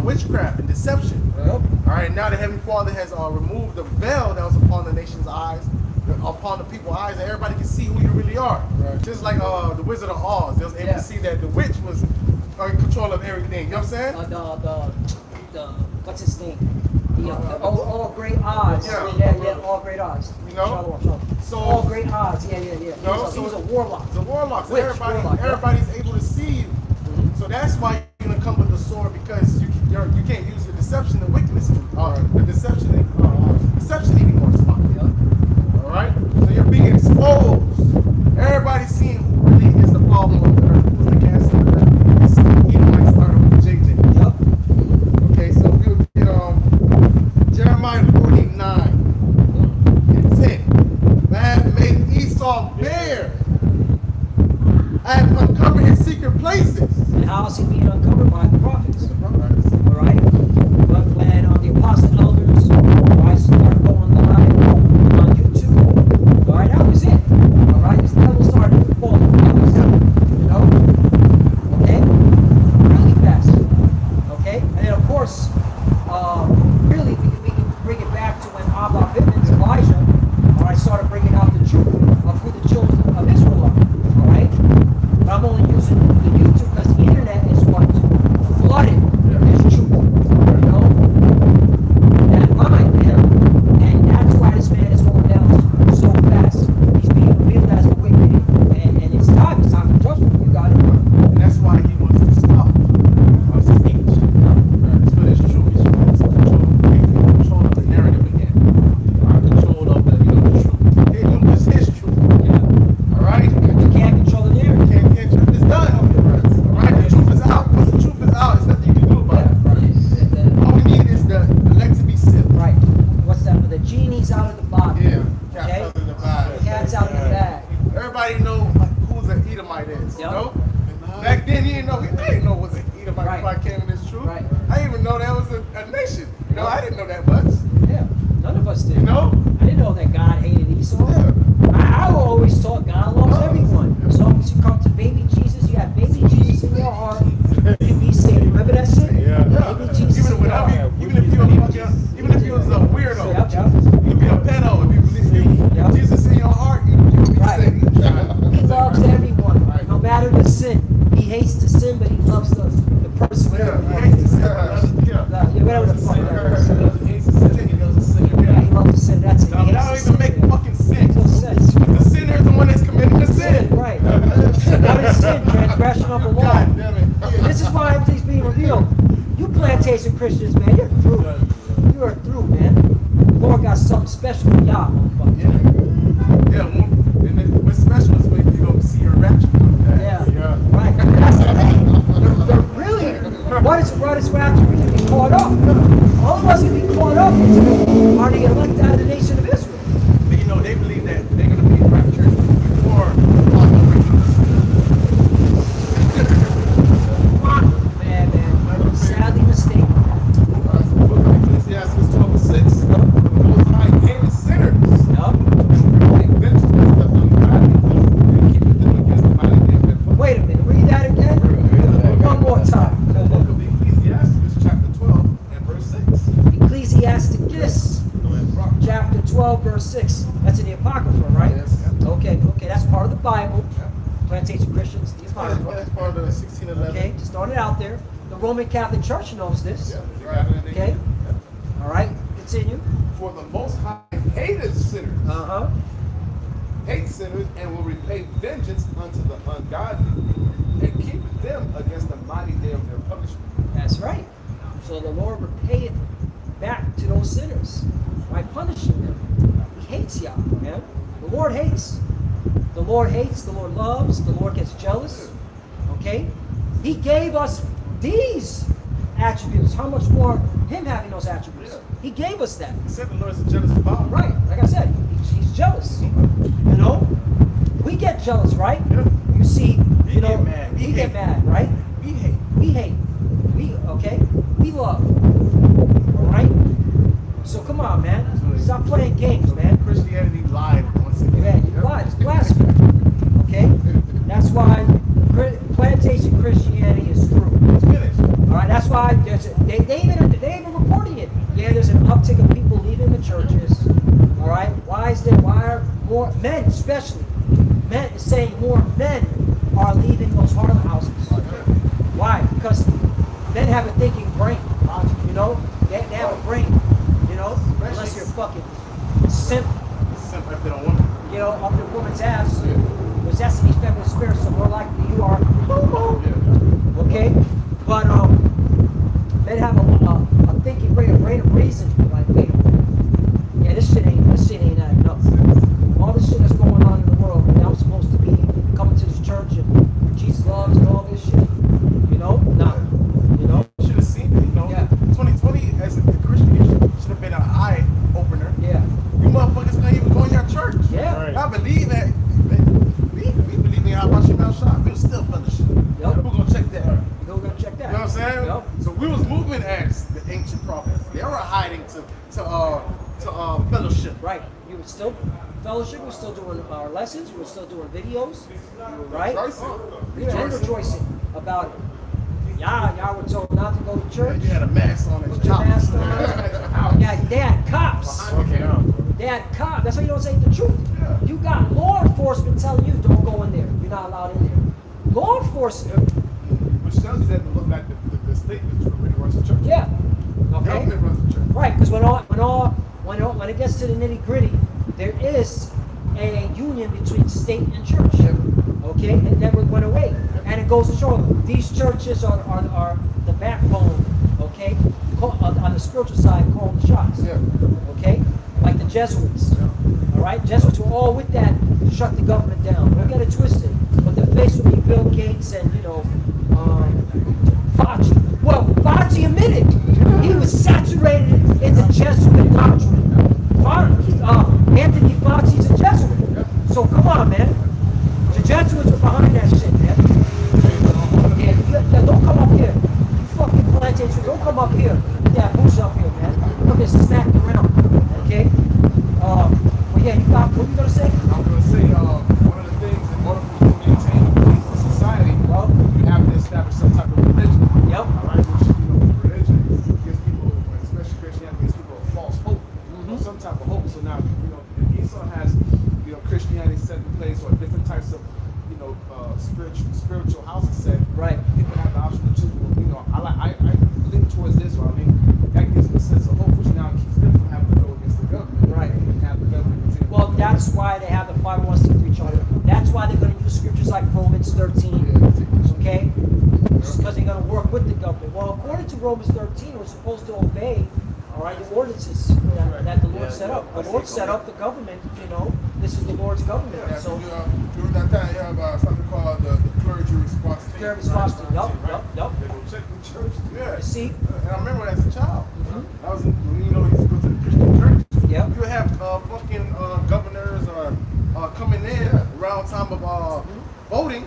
witchcraft and deception. Yep. All right, now the Heavenly Father has removed the veil that was upon the nation's eyes, upon the people's eyes, and everybody can see who you really are. Right. Just like the Wizard of Oz, they was able to see that the witch was in control of everything. You know what I'm saying? The what's his name? All Great Oz. Yeah. All Great Oz. You know? So All Great Oz. Yeah. No, He was a warlock. The warlocks. Witch, Everybody's warlock, able to see you. So that's why you're gonna come with the sword, because you can't use your deception and wickedness. The deception anymore. All right. So you're being exposed. Everybody's seeing who really is the problem of the earth. Who's the cancer of the earth? It's Edomite starting with JJ. Yep. Okay, so we'll get Jeremiah 49 and 10. I have made Esau bare. I have uncovered his secret places. And how is he being uncovered by the prophets? All right. But when the apostle elders, I started going live on YouTube, all right, that was it. All right, this devil started to fall. You know, okay, really fast. Okay, and then of course, really we can bring it back to when Abba Bivens, Elijah, all right, started bringing out the truth of who the children of Israel are. All right, but I'm only using the YouTube because the internet is what flooded this truth. You know, that line there, and that's why this man is going down so fast. He's being revealed as the wicked, and it's time for judgment. You got it. And that's why he wants to stop speech. It's for this truth. He's supposed to control of the narrative again. Control of the truth. It's his truth. Yeah. All right? You can't control the narrative. Can't truth is done. All right? The truth is out. Once the truth is out, there's nothing you can do about it. All we need is the elect to be sealed. Right. What's that? The genie's out of the bottle. Yeah. Okay. Cat's out of the bag. The cat's out of the bag. Everybody know who's an Edomite is. You Yep. know? Back then, he didn't know what was an Edomite Right. before I came to this truth. Right. I didn't even know that was a nation. You know, I didn't know that much. Yeah. None of us did. You know? I didn't know that God hated Esau. Yeah. I always thought God loves everyone. So once you come to baby Jesus, you have baby Jesus in your heart, you can be saved. Remember that shit? Yeah. Baby Jesus in your heart. Even if you was a weirdo, Yep. you could be a pedo. If Yep. Jesus in your heart, you would be Right. saved. He loves everyone, Right. no matter the sin. He hates the sin, but he loves the person. Yeah, Whatever the fuck that is. He hates the sin. He loves the sinner. Yeah, he loves the sin. That's it. That don't even make fucking sense. No sense. The sinner is the one that's committing the sin. Right. What is sin? Transgression of the law. God damn it. This is why everything's being revealed. You plantation Christians, man, you're through. You are through, man. The Lord got something special for y'all, motherfuckers. Yeah, and then what's special is when you go see your rapture. Yeah. Right. That's the thing. They're really, what is rapture? We can be caught up. All of us can be caught up are the elect out of the nation of Israel. But you know, they believe that they're going to be raptured before Man. Sadly mistaken. the book of Ecclesiastes 12:6. The Most High hated sinners. Yup. Vengeance against the ungodly and keepeth them against the mighty men that Wait a minute, read that again? One more time. The book of Ecclesiastes, chapter 12 and verse 6. Ecclesiasticus, chapter 12, verse 6. That's in the Apocrypha, right? Yes. Okay, that's part of the Bible. Plantation Christians, the That's Apocrypha. part of the 1611. Okay, just throwing it out there. The Roman Catholic Church knows this. Okay? All right, continue. For the Most High hated sinners, Uh-huh. hates sinners, and will repay vengeance unto the ungodly, and keep them against the mighty day of their punishment. That's right. So the Lord repayeth back to those sinners by punishing them. He hates y'all, man. The Lord hates. The Lord hates, the Lord loves, the Lord gets jealous. Okay? He gave us these attributes. How much more him having those attributes? He gave us that. He said the Lord is a jealous father. Right. Like I said, he's jealous. You know? We get jealous, right? Yeah. You see, We you know, get mad. we We get hate. mad, right? We hate. We hate. We love. All right. So come on, man. Stop playing games, man. Christianity lied once again. Yeah, you lied. It's blasphemy. Okay. That's why plantation Christianity is through. It's finished. All right. That's why they even reporting it. Yeah, there's an uptick of people leaving the churches. All right. Why are more men, especially men, is saying more men are leaving those harlot houses? Why? Because men have a thinking brain. You know, they have a brain. You know, unless you're fucking simp. It's simple if they don't want it. You know, up your woman's ass. Possessing these feminine spirits, so more likely you are homo. Okay, but men have a thinking brain, a brain of reason. Like, wait, yeah, this shit ain't adding up. All this shit that's going on in the world, and I'm supposed to be coming to this church and Jesus loves and all this shit. You know, nah. You know, Should have seen it. You know, Yeah. 2020 as a Christian should have been an eye opener. yeah, You motherfuckers can't even go in your church. yeah. Right. I believe that. We believe in Yahawashi144. We're still fellowship. Yep. We're gonna check that. Go check that. You know what I'm saying? Yep. So we was moving as the ancient prophets. They were hiding to fellowship. Right. You were still fellowship. We were still doing our lessons. We were still doing videos. Right. We were rejoicing about it. Y'all were told not to go to church. You had a mask on at Put your your house. mask on. Yeah, they had cops. Okay. They had cops. That's why you don't say the truth. Yeah. You got law enforcement telling you don't go in there. You're not allowed in there. Law enforcement. Which tells you that the state is really runs the church. Yeah. Okay. Government runs the church. Right. Because when it gets to the nitty gritty, there is a union between state and church. Okay. It never went away, and it goes to show these churches are the backbone. Okay. On the spiritual side, calling the shots. Yeah. Okay? Like the Jesuits. All right? Jesuits were all with that, shut the government down. Don't get it twisted. But the face would be Bill Gates and, Fauci. Well, Fauci admitted he was saturated in the Jesuit doctrine. Anthony Fauci's a Jesuit. So come on, man. The Jesuits were behind that shit, man. Yeah, don't come up here. You fucking plantation, don't come up here. Yeah, boots up here, man. Come here, smack around. Okay? Well, yeah, what you gonna say? I'm going to say one of the things in order for you to maintain a peaceful society, Well, you have to establish some type of religion. Yep. All right, which religion gives people, especially Christianity, gives people a false hope, or some type of hope. So now, if Esau has, Christianity set in place, or different types of, spiritual houses set, right. people have the option to choose. I lean towards this, or that gives them a sense of hope, which now keeps them from having to go against the government. Right. And have the government continue. Well, that's why they have the 501c3 charter. That's why they're going to use scriptures like Romans 13. Okay? Because they're going to work with the government. Well, according to Romans 13, we're supposed to obey, all right, the ordinances that the Lord set up. The Lord set up the government, this is the Lord's government. Yeah, So, during that time, you have something called the clergy response team. clear response to, yup. They go check the church. Yeah. You see? And I remember as a child, I was, you used to go to the Christian church. Yep. You would have fucking governors or coming in around time of voting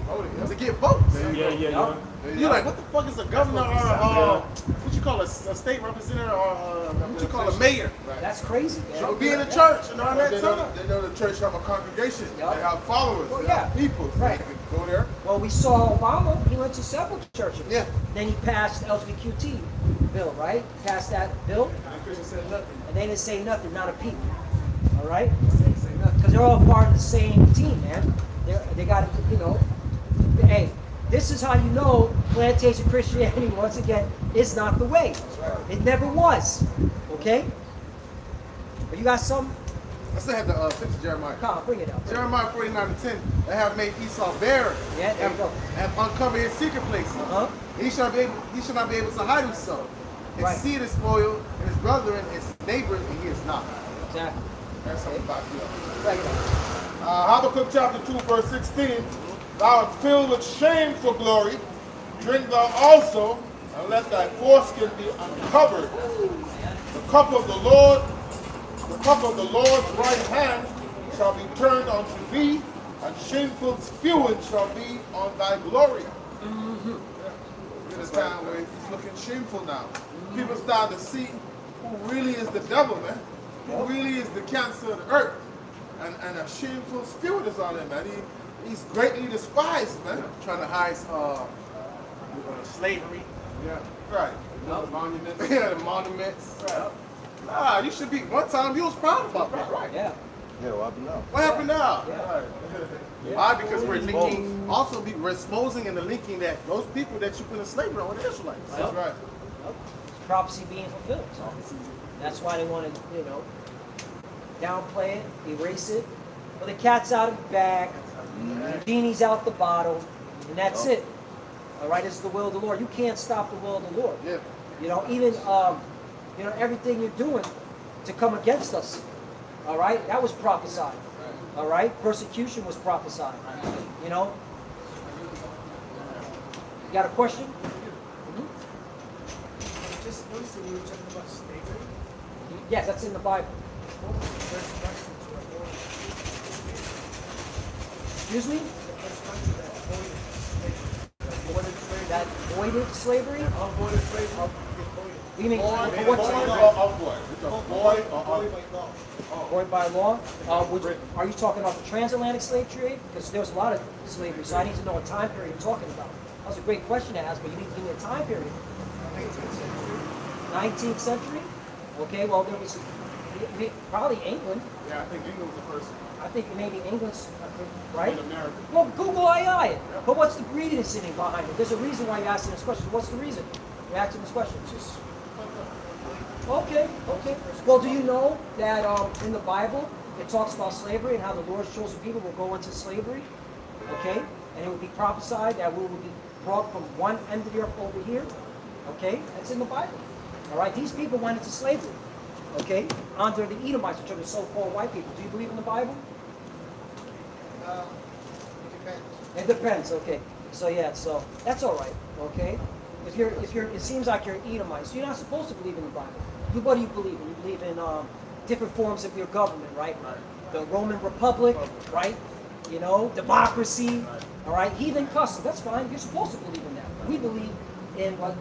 to get votes. Yeah. You're like, what the fuck is a governor or what you call a state representative or what you call a mayor? That's crazy, man. Should be in the church and all that They time. know the church have a congregation. Yup. They have followers. Well, they have yeah. people. So Right. they can go there. Well, we saw Obama. He went to several churches. Yeah. Then he passed the LGBTQ bill, right? Passed that bill, And Christian said nothing. and they didn't say nothing, not a peep. All right? Because they're all part of the same team, man. They got to, Hey, this is how you know plantation Christianity, once again, is not the way. It never was. Okay? But you got some? I still have the fifth Jeremiah. Come on, bring it up. Jeremiah 49:10. They have made Esau barren. Yeah, there you go. Have uncovered his secret places. Uh-huh. He shall not be able to hide himself. His Right. seed is spoiled, and his brethren is neighbor, and he is not. Exactly. That's something about you. Bring it up. Habakkuk chapter 2, verse 16. Thou art filled with shame for glory. Drink thou also, and let thy foreskin be uncovered. The cup of the Lord's right hand shall be turned unto thee, and shameful spewing shall be on thy glory. In a time where he's looking shameful now. People start to see who really is the devil, man. Who really is the cancer of the earth. And a shameful spirit is on him, man. He's greatly despised, man. Trying to hide slavery. Yeah, right. The monuments. Yeah, the monuments. Right. You should be. One time you was proud about that, right? Yeah. Yeah, what happened now? What happened now? Yeah. Why? Because we're linking, we're exposing and linking that those people that you put in slavery were the Israelites. That's right. Prophecy being fulfilled. That's why they want to, downplay it, erase it. But the cat's out of the bag, the genie's out the bottle, and that's it. All right, it's the will of the Lord. You can't stop the will of the Lord. Yeah. Even everything you're doing to come against us. All right, that was prophesied. All right, persecution was prophesied. You got a question? Just noticing you were talking about slavery. Yes, that's in the Bible. What was the first country to avoid Excuse me? the first country that avoided slavery? That voided slavery? Avoided slavery? You mean Void what's or avoid? It's a void or avoid. void by law? Are you talking about the transatlantic slave trade? Because there's a lot of slavery, so I need to know what time period you're talking about. That was a great question to ask, but you need to give me a time period. 19th century. 19th century? Okay, well, there was probably England. Yeah, I think England was the first I think maybe England's, right? in America. Well, Google AI it. But what's the reasoning behind it? There's a reason why you're asking this question. What's the reason you're asking this question? Okay. Well, do you know that in the Bible it talks about slavery and how the Lord's chosen people will go into slavery? Okay, and it will be prophesied that we will be brought from one end of the earth over here. Okay, that's in the Bible. All right, these people went into slavery. Okay, under the Edomites, which are the so-called white people. Do you believe in the Bible? It depends. It depends. Okay, so that's all right. Okay, if you're, it seems like you're Edomites. You're not supposed to believe in the Bible. What do you believe in? You believe in different forms of your government, right? The Roman Republic, right? Democracy. All right, heathen custom. That's fine. You're supposed to believe in that. We believe in what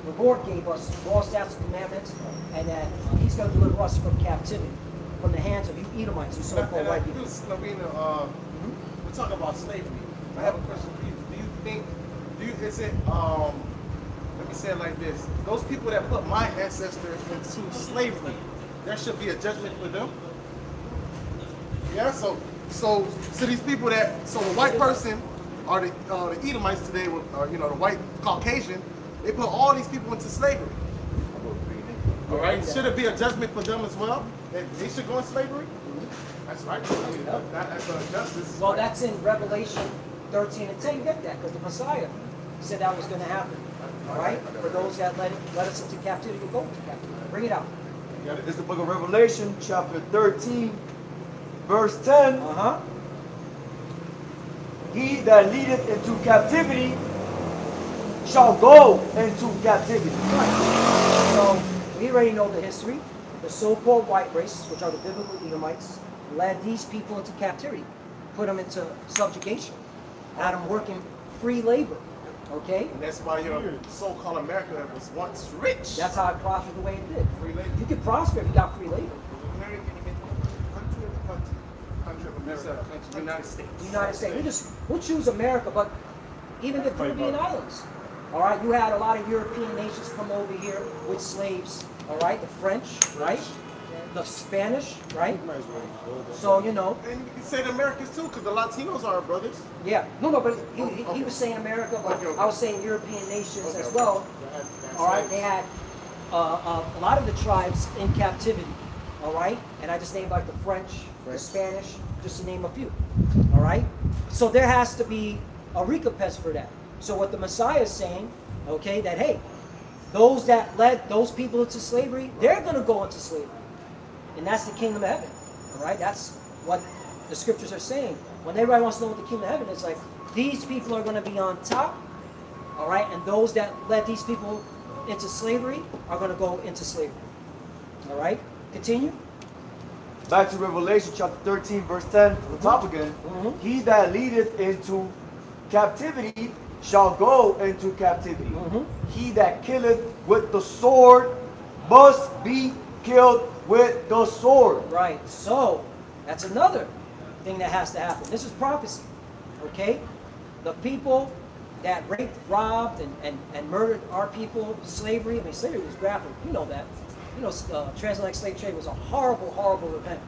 the Lord gave us, law, statutes, and commandments, and that He's going to deliver us from captivity, from the hands of you Edomites, you so-called white people. We're talking about slavery. I have a question for you. Is it, let me say it like this. Those people that put my ancestors into slavery, there should be a judgment for them? Yeah, so these people so a white person, or the Edomites today, the white Caucasian, they put all these people into slavery. All right, should it be a judgment for them as well? That they should go in slavery? That's right. That's a justice. Well, that's in Revelation 13 and 10. You get that because the Messiah said that was going to happen. All right, for those that let us into captivity, you go into captivity. Bring it out. It's the book of Revelation, chapter 13, verse 10. He that leadeth into captivity shall go into captivity. So we already know the history. The so-called white race, which are the biblical Edomites, led these people into captivity, put them into subjugation, had them working free labor. Okay? And that's why your so-called America was once rich. That's how it prospered the way it did. Free labor. You could prosper if you got free labor. Country of America. United States. United States. We'll choose America, but even the Caribbean islands. All right, you had a lot of European nations come over here with slaves. All right, the French, right? The Spanish, right? So And you can say the Americans too, because the Latinos are our brothers. Yeah. No, but he was saying America, but I was saying European nations as well. All right, they had a lot of the tribes in captivity. All right, and I just named like the French, the Spanish, just to name a few. All right, so there has to be a recompense for that. So what the Messiah is saying, okay, that hey, those that led those people into slavery, they're going to go into slavery. And that's the kingdom of heaven. All right, that's what the scriptures are saying. When everybody wants to know what the kingdom of heaven is like, these people are going to be on top. All right, and those that led these people into slavery are going to go into slavery. All right, continue. Back to Revelation chapter 13, verse 10, from the top again. He that leadeth into captivity shall go into captivity. He that killeth with the sword must be killed with the sword. Right. So that's another thing that has to happen. This is prophecy. Okay? The people that raped, robbed, and murdered our people, slavery. I mean, slavery was graphic. You know that. You know, transatlantic slave trade was a horrible, horrible event.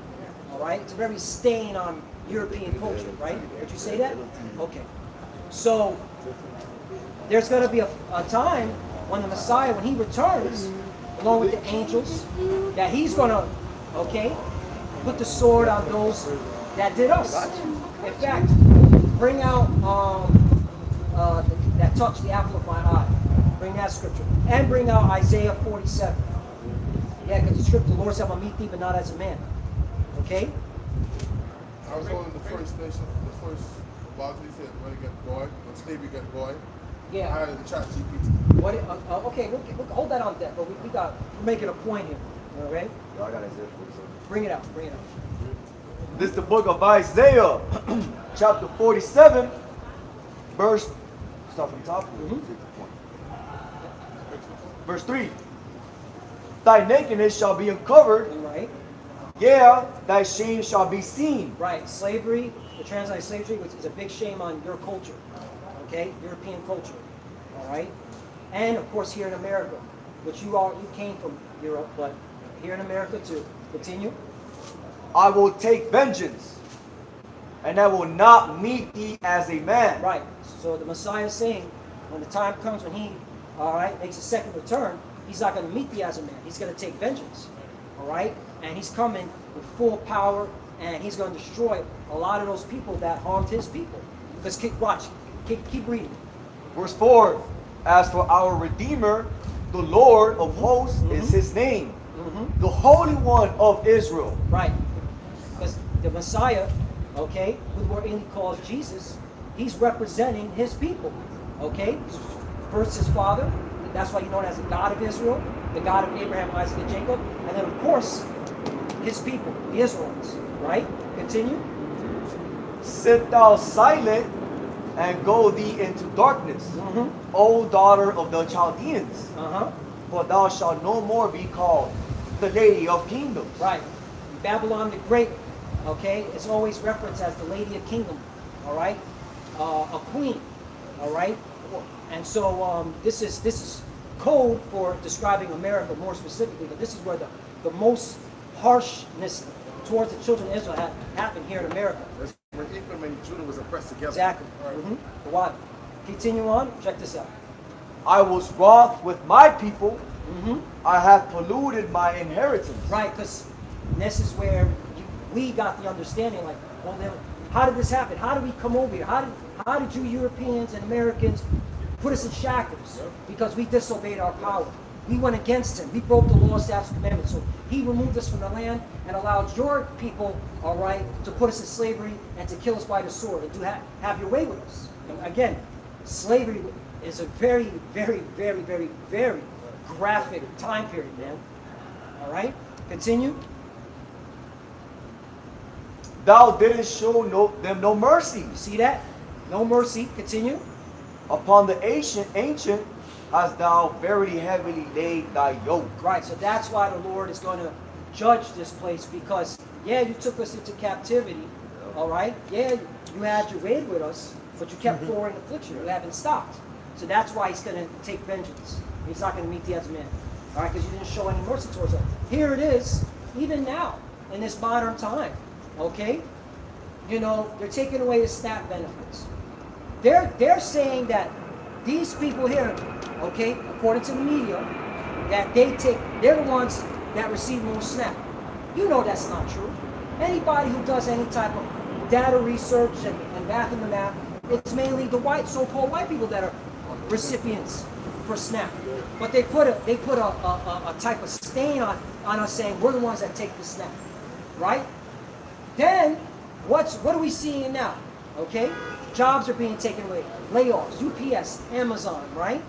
All right? It's a very stain on European culture, right? Would you say that? Okay. So there's going to be a time when the Messiah, when he returns, along with the angels, that he's going to, okay, put the sword on those that did us. In fact, bring out that touched the apple of my eye. Bring that scripture. And bring out Isaiah 47. Yeah, because the scripture, the Lord said, I'm going to meet thee, but not as a man. Okay? I was on the first nation, the first box. He said when it got boy, when slavery got boy. Yeah. I had the chat GPT. What? Okay, we'll hold that on deck, but we're making a point here. All right? I got Isaiah 47. Bring it out. Bring it out. This is the book of Isaiah, chapter 47, verse, start from the top. Verse 3. Thy nakedness shall be uncovered, Right? yeah, thy shame shall be seen. Right. Slavery, the transatlantic slave trade, which is a big shame on your culture. Okay? European culture. All right? And of course here in America, which you came from Europe, but here in America too. Continue. I will take vengeance, and I will not meet thee as a man. Right. So the Messiah is saying, when the time comes when he, all right, makes a second return, he's not going to meet thee as a man. He's going to take vengeance. All right? And he's coming with full power, and he's going to destroy a lot of those people that harmed his people. Because keep reading. Verse 4. As for our Redeemer, the Lord of hosts is his name. The Holy One of Israel. Right. Because the Messiah, okay, who the word English calls Jesus, he's representing his people. Okay? First his father, that's why he's known as the God of Israel, the God of Abraham, Isaac, and Jacob, and then of course his people, the Israelites. Right? Continue. Sit thou silent and go thee into darkness, O daughter of the Chaldeans. For thou shalt no more be called the Lady of Kingdoms. Right. Babylon the Great, okay, is always referenced as the Lady of Kingdom, all right? A queen, all right? And so this is code for describing America more specifically, but this is where the most harshness towards the children of Israel happened here in America. That's when Ephraim and Judah was oppressed together. Exactly. Why? Continue on. Check this out. I was wroth with my people. I have polluted my inheritance. Right, because this is where we got the understanding, like, well, then, how did this happen? How did we come over here? How did you Europeans and Americans put us in shackles? Because we disobeyed our power. We went against him. We broke the law, statutes, and commandments. So he removed us from the land and allowed your people, all right, to put us in slavery and to kill us by the sword and to have your way with us. And again, slavery is a very, very, very, very, very graphic time period, man. All right? Continue. Thou didst show them no mercy. You see that? No mercy. Continue. Upon the ancient hast thou very heavily laid thy yoke. Right, so that's why the Lord is going to judge this place because, yeah, you took us into captivity, all right? Yeah, you had your way with us, but you kept pouring affliction. You haven't stopped. So that's why he's going to take vengeance. He's not going to meet thee as a man, all right, because you didn't show any mercy towards us. Here it is, even now, in this modern time, okay? You know, they're taking away the SNAP benefits. They're saying that these people here, okay, according to the media, that they're the ones that receive more SNAP. You know that's not true. Anybody who does any type of data research and math in the math, it's mainly the so-called white people that are recipients for SNAP. But they put a type of stain on us saying we're the ones that take the SNAP, right? Then what are we seeing now? Okay, jobs are being taken away, layoffs, UPS, Amazon, right?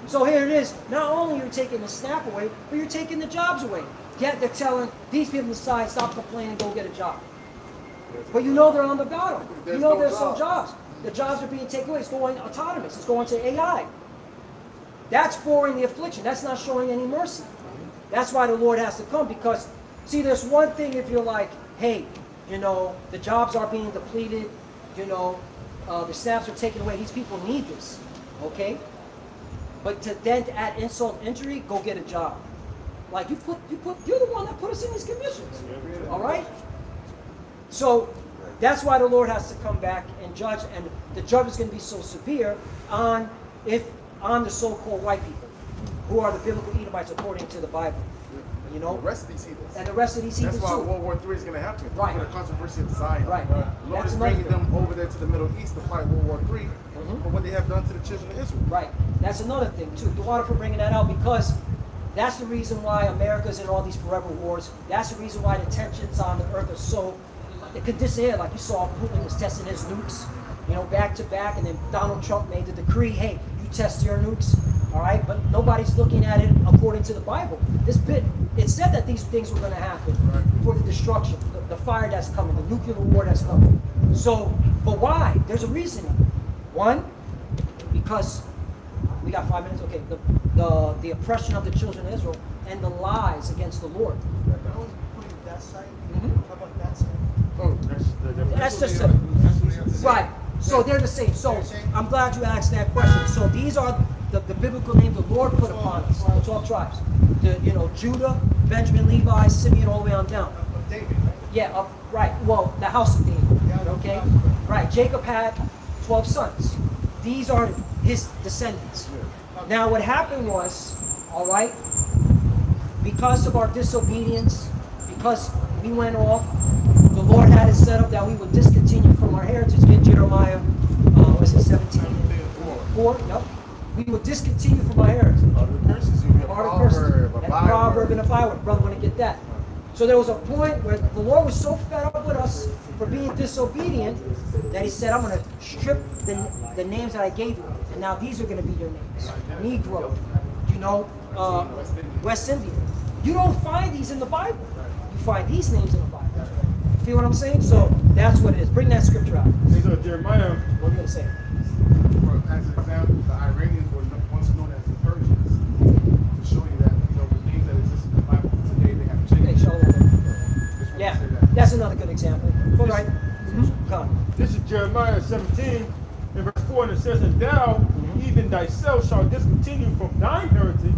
So here it is. Not only you're taking the SNAP away, but you're taking the jobs away. Yet they're telling these people inside, stop complaining, go get a job. But you know they're on the bottom. You There's know no there's some jobs. jobs. The jobs are being taken away. It's going autonomous. It's going to AI. That's forwarding the affliction. That's not showing any mercy. That's why the Lord has to come, because, see, there's one thing if you're like, hey, you know, the jobs are being depleted, you know, the snaps are taken away. These people need this, okay? But to then add insult and injury, go get a job. Like you're the one that put us in these conditions, all right? So that's why the Lord has to come back and judge, and the judgment is going to be so severe on the so-called white people, who are the biblical Edomites according to the Bible. You know, The rest of these heathens. and the rest of these That's heathens why too. World War III is going to happen. Right. For the controversy of Zion. Right. The Lord That's is another bringing thing. them over there to the Middle East to fight World War III for what they have done to the children of Israel. Right. That's another thing too. The water for bringing that out, because that's the reason why America's in all these forever wars. That's the reason why the tensions on the earth are so. It could disappear, like you saw Putin was testing his nukes, you know, back to back, and then Donald Trump made the decree, hey, you test your nukes, all right? But nobody's looking at it according to the Bible. It said that these things were going to happen before the destruction, the fire that's coming, the nuclear war that's coming. So, but why? There's a reason. One, because we got 5 minutes. Okay, the oppression of the children of Israel and the lies against the Lord. That was putting that side. Mhm. How about that side? Oh, That's just a, right. So they're the same. So I'm glad you asked that question. So these are the biblical names the Lord put upon us, the 12 tribes. Judah, Benjamin, Levi, Simeon, all the way on down. Of David, right? Yeah, right. Well, the house of David. Yeah, the Okay? house of- Right. Jacob had 12 sons. These are his descendants. Now, what happened was, all right, because of our disobedience, because we went off, the Lord had it set up that we would discontinue from our heritage. Get Jeremiah, was it 17? 4? Yep. We would discontinue from our heritage. Part of the curses, you'll be a Part of curses. proverb, And a a proverb byword. and a byword. Brother wouldn't get that. So there was a point where the Lord was so fed up with us for being disobedient that he said, I'm going to strip the names that I gave you. And now these are going to be your names. Negro, you know, West Indian. You don't find these in the Bible. You find these names in the Bible. You feel what I'm saying? So that's what it is. Bring that scripture out. So Jeremiah, What are you going to say? As an example, the Iranians were once known as the Persians. To show you that, you know, the names that exist in the Bible today, they have Okay, changed. show them. Just wanted to Yeah, say that. that's another good example. All right. Come. this is Jeremiah 17, in verse 4, and it says, and thou, even thyself, shalt discontinue from thine heritage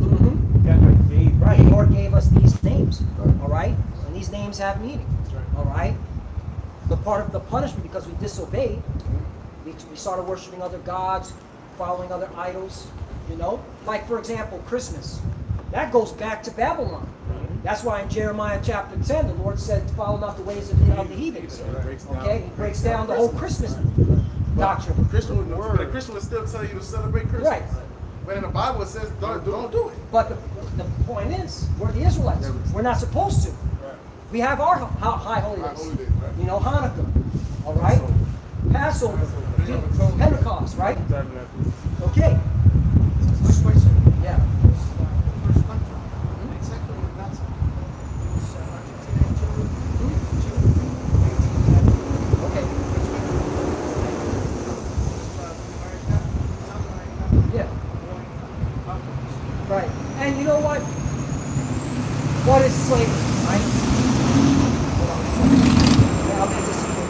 that I gave Right, thee. the Lord gave us these names, all right? And these names have meaning, all right? The part of the punishment, because we disobeyed, we started worshiping other gods, following other idols, you know? Like, for example, Christmas. That goes back to Babylon. That's why in Jeremiah chapter 10, the Lord said, follow not the ways of the heathens. Okay? He breaks down the whole Christmas doctrine. But a Christian would still tell you to celebrate Christmas. Right. But in the Bible it says don't do it. But the point is, we're the Israelites. We're not supposed to. We have our high holy High days. holy days, right. You know, Hanukkah. All right? Passover. Pentecost, right? Okay. First question. Yeah. First country. Exactly what that's. It was Argentina and Chile. Chile. 1810. Okay. America, South America. Yeah. Going Right. And you know what? What is slavery, right? Hold on a second. Yeah, I'll make this even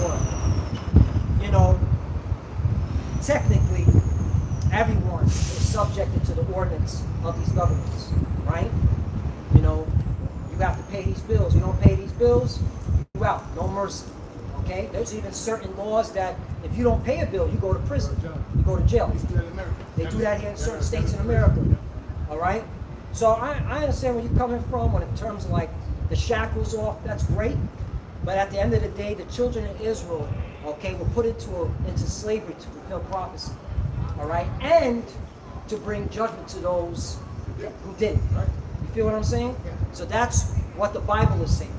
more. You know, technically, everyone is subjected to the ordinance of these governments, right? You know, you have to pay these bills. You don't pay these bills, you out. No mercy. Okay? There's even certain laws that if you don't pay a bill, you go to prison. You go to jail. They do that here in certain states in America. All right? So I understand where you're coming from when in terms of like the shackles off, that's great. But at the end of the day, the children of Israel, okay, were put into slavery to fulfill prophecy. All right? And to bring judgment to those who didn't. You feel what I'm saying? So that's what the Bible is saying.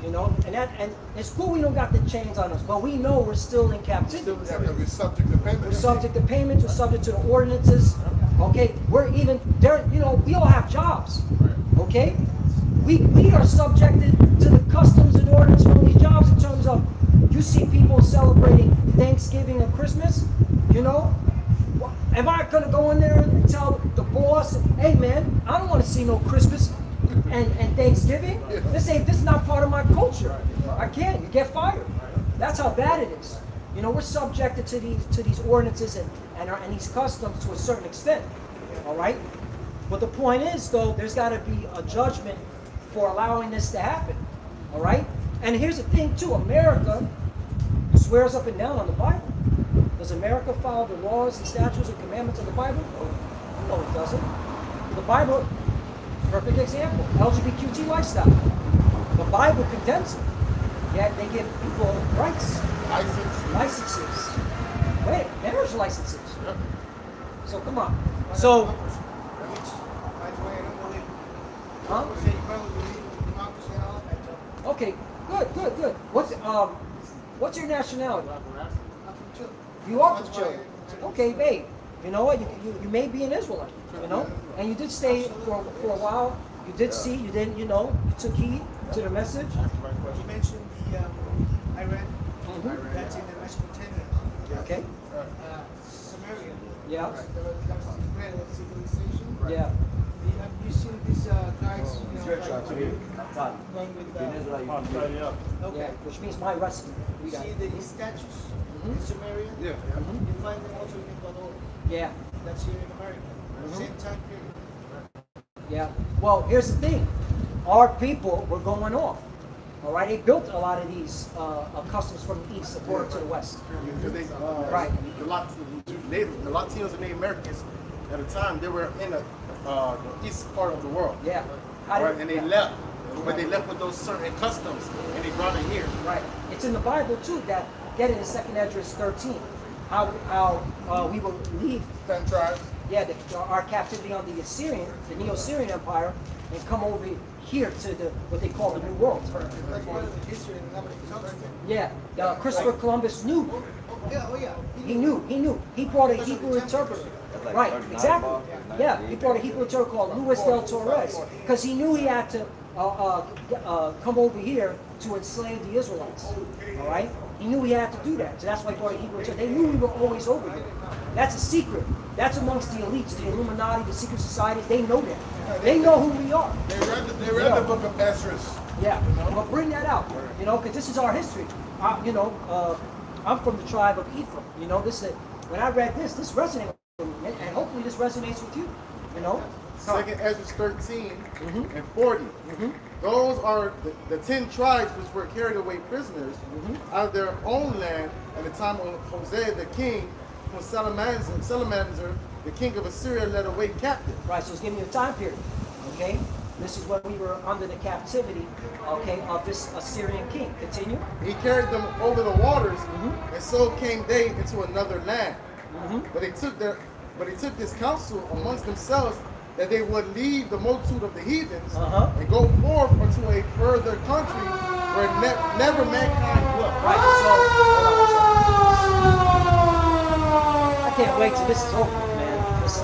You know, and it's cool we don't got the chains on us, but we know we're still in captivity. Yeah, because we're subject to payment. We're subject to payments, we're subject to the ordinances. Okay, we're even there, you know, we all have jobs. Okay? we are subjected to the customs and ordinance from these jobs in terms of, you see people celebrating Thanksgiving and Christmas, you know? Am I gonna go in there and tell the boss, hey man, I don't want to see no Christmas and Thanksgiving. This is not part of my culture. I can't. You get fired. That's how bad it is. You know, we're subjected to these ordinances and these customs to a certain extent. All right. But the point is, though, there's got to be a judgment for allowing this to happen. All right. And here's the thing too. America swears up and down on the Bible. Does America follow the laws and statutes and commandments of the Bible? No, it doesn't. The Bible, perfect example, LGBTQ lifestyle. The Bible condemns it. Yet they give people rights. Licenses. Wait, marriage licenses. Yep. So come on. So, huh? Okay, good. What's your nationality? You are from Chile. Okay, babe. You know what? You may be an Israelite. You know, and you did stay for a while. You did see. You didn't. You know. You took heed to the message. You mentioned the Iran. That's in the Mesopotamia. Okay. Samaria. Yeah. That was the grand civilization. Yeah. Have you seen these guys? You know, like, going with okay. Yeah. Which means my rescue. You see the statues in Samaria? Yeah. You find them also in Ecuador. Yeah. That's here in America. Same time period. Yeah. Well, here's the thing. Our people were going off. All right. They built a lot of these customs from the east and brought it to the west. Because they, Right. the Latinos and Native Americans at the time, they were in the east part of the world. Yeah. Right, and they left. But they left with those certain customs and they brought it here. Right. It's in the Bible too that get it in 2nd Esdras 13. How we will leave 10 tribes. our captivity on the Assyrian, the Neo-Assyrian Empire, and come over here to what they call the New World. That's part of the history and nobody talks about it. Yeah. Christopher Columbus knew. Yeah. He knew. He brought a Hebrew interpreter. Right, exactly. Yeah, he brought a Hebrew interpreter called Luis del Torres because he knew he had to come over here to enslave the Israelites. All right? He knew he had to do that. So that's why he brought a Hebrew interpreter. They knew we were always over here. That's a secret. That's amongst the elites, the Illuminati, the secret societies. They know that. They know who we are. They read the book of Ezra. Yeah, but bring that out, you know, because this is our history. I'm from the tribe of Ephraim. You know, when I read this resonated with me, and hopefully this resonates with you. You know, 2nd Ezra 13 and 40. Those are the 10 tribes which were carried away prisoners out of their own land at the time of Hosea the king, when Salamander, the king of Assyria, led away captive. right? So it's giving you a time period. Okay, this is when we were under the captivity. Okay, of this Assyrian king. Continue. He carried them over the waters, and so came they into another land. But they took this counsel amongst themselves that they would leave the multitude of the heathens and go forth unto a further country where never mankind dwelt. Right. So hold on a second. I can't wait till this is over, man. This is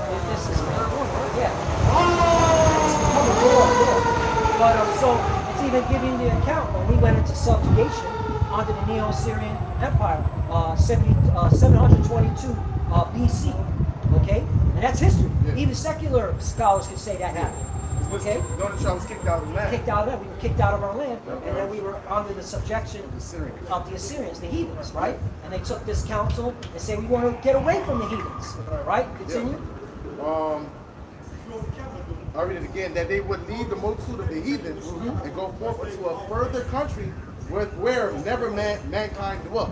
But so it's even giving the account when we went into subjugation under the Neo-Assyrian Empire, 722 BC. Okay, and that's history. Yeah. Even secular scholars can say that happened. Okay, Northern tribe was kicked out of the land. kicked out of that, we were kicked out of our land, and then we were under the subjection The Syrians. of the Assyrians, the heathens, right? And they took this counsel and said, we want to get away from the heathens, right? Continue. I'll read it again, that they would leave the multitude of the heathens and go forth into a further country where never mankind dwelt.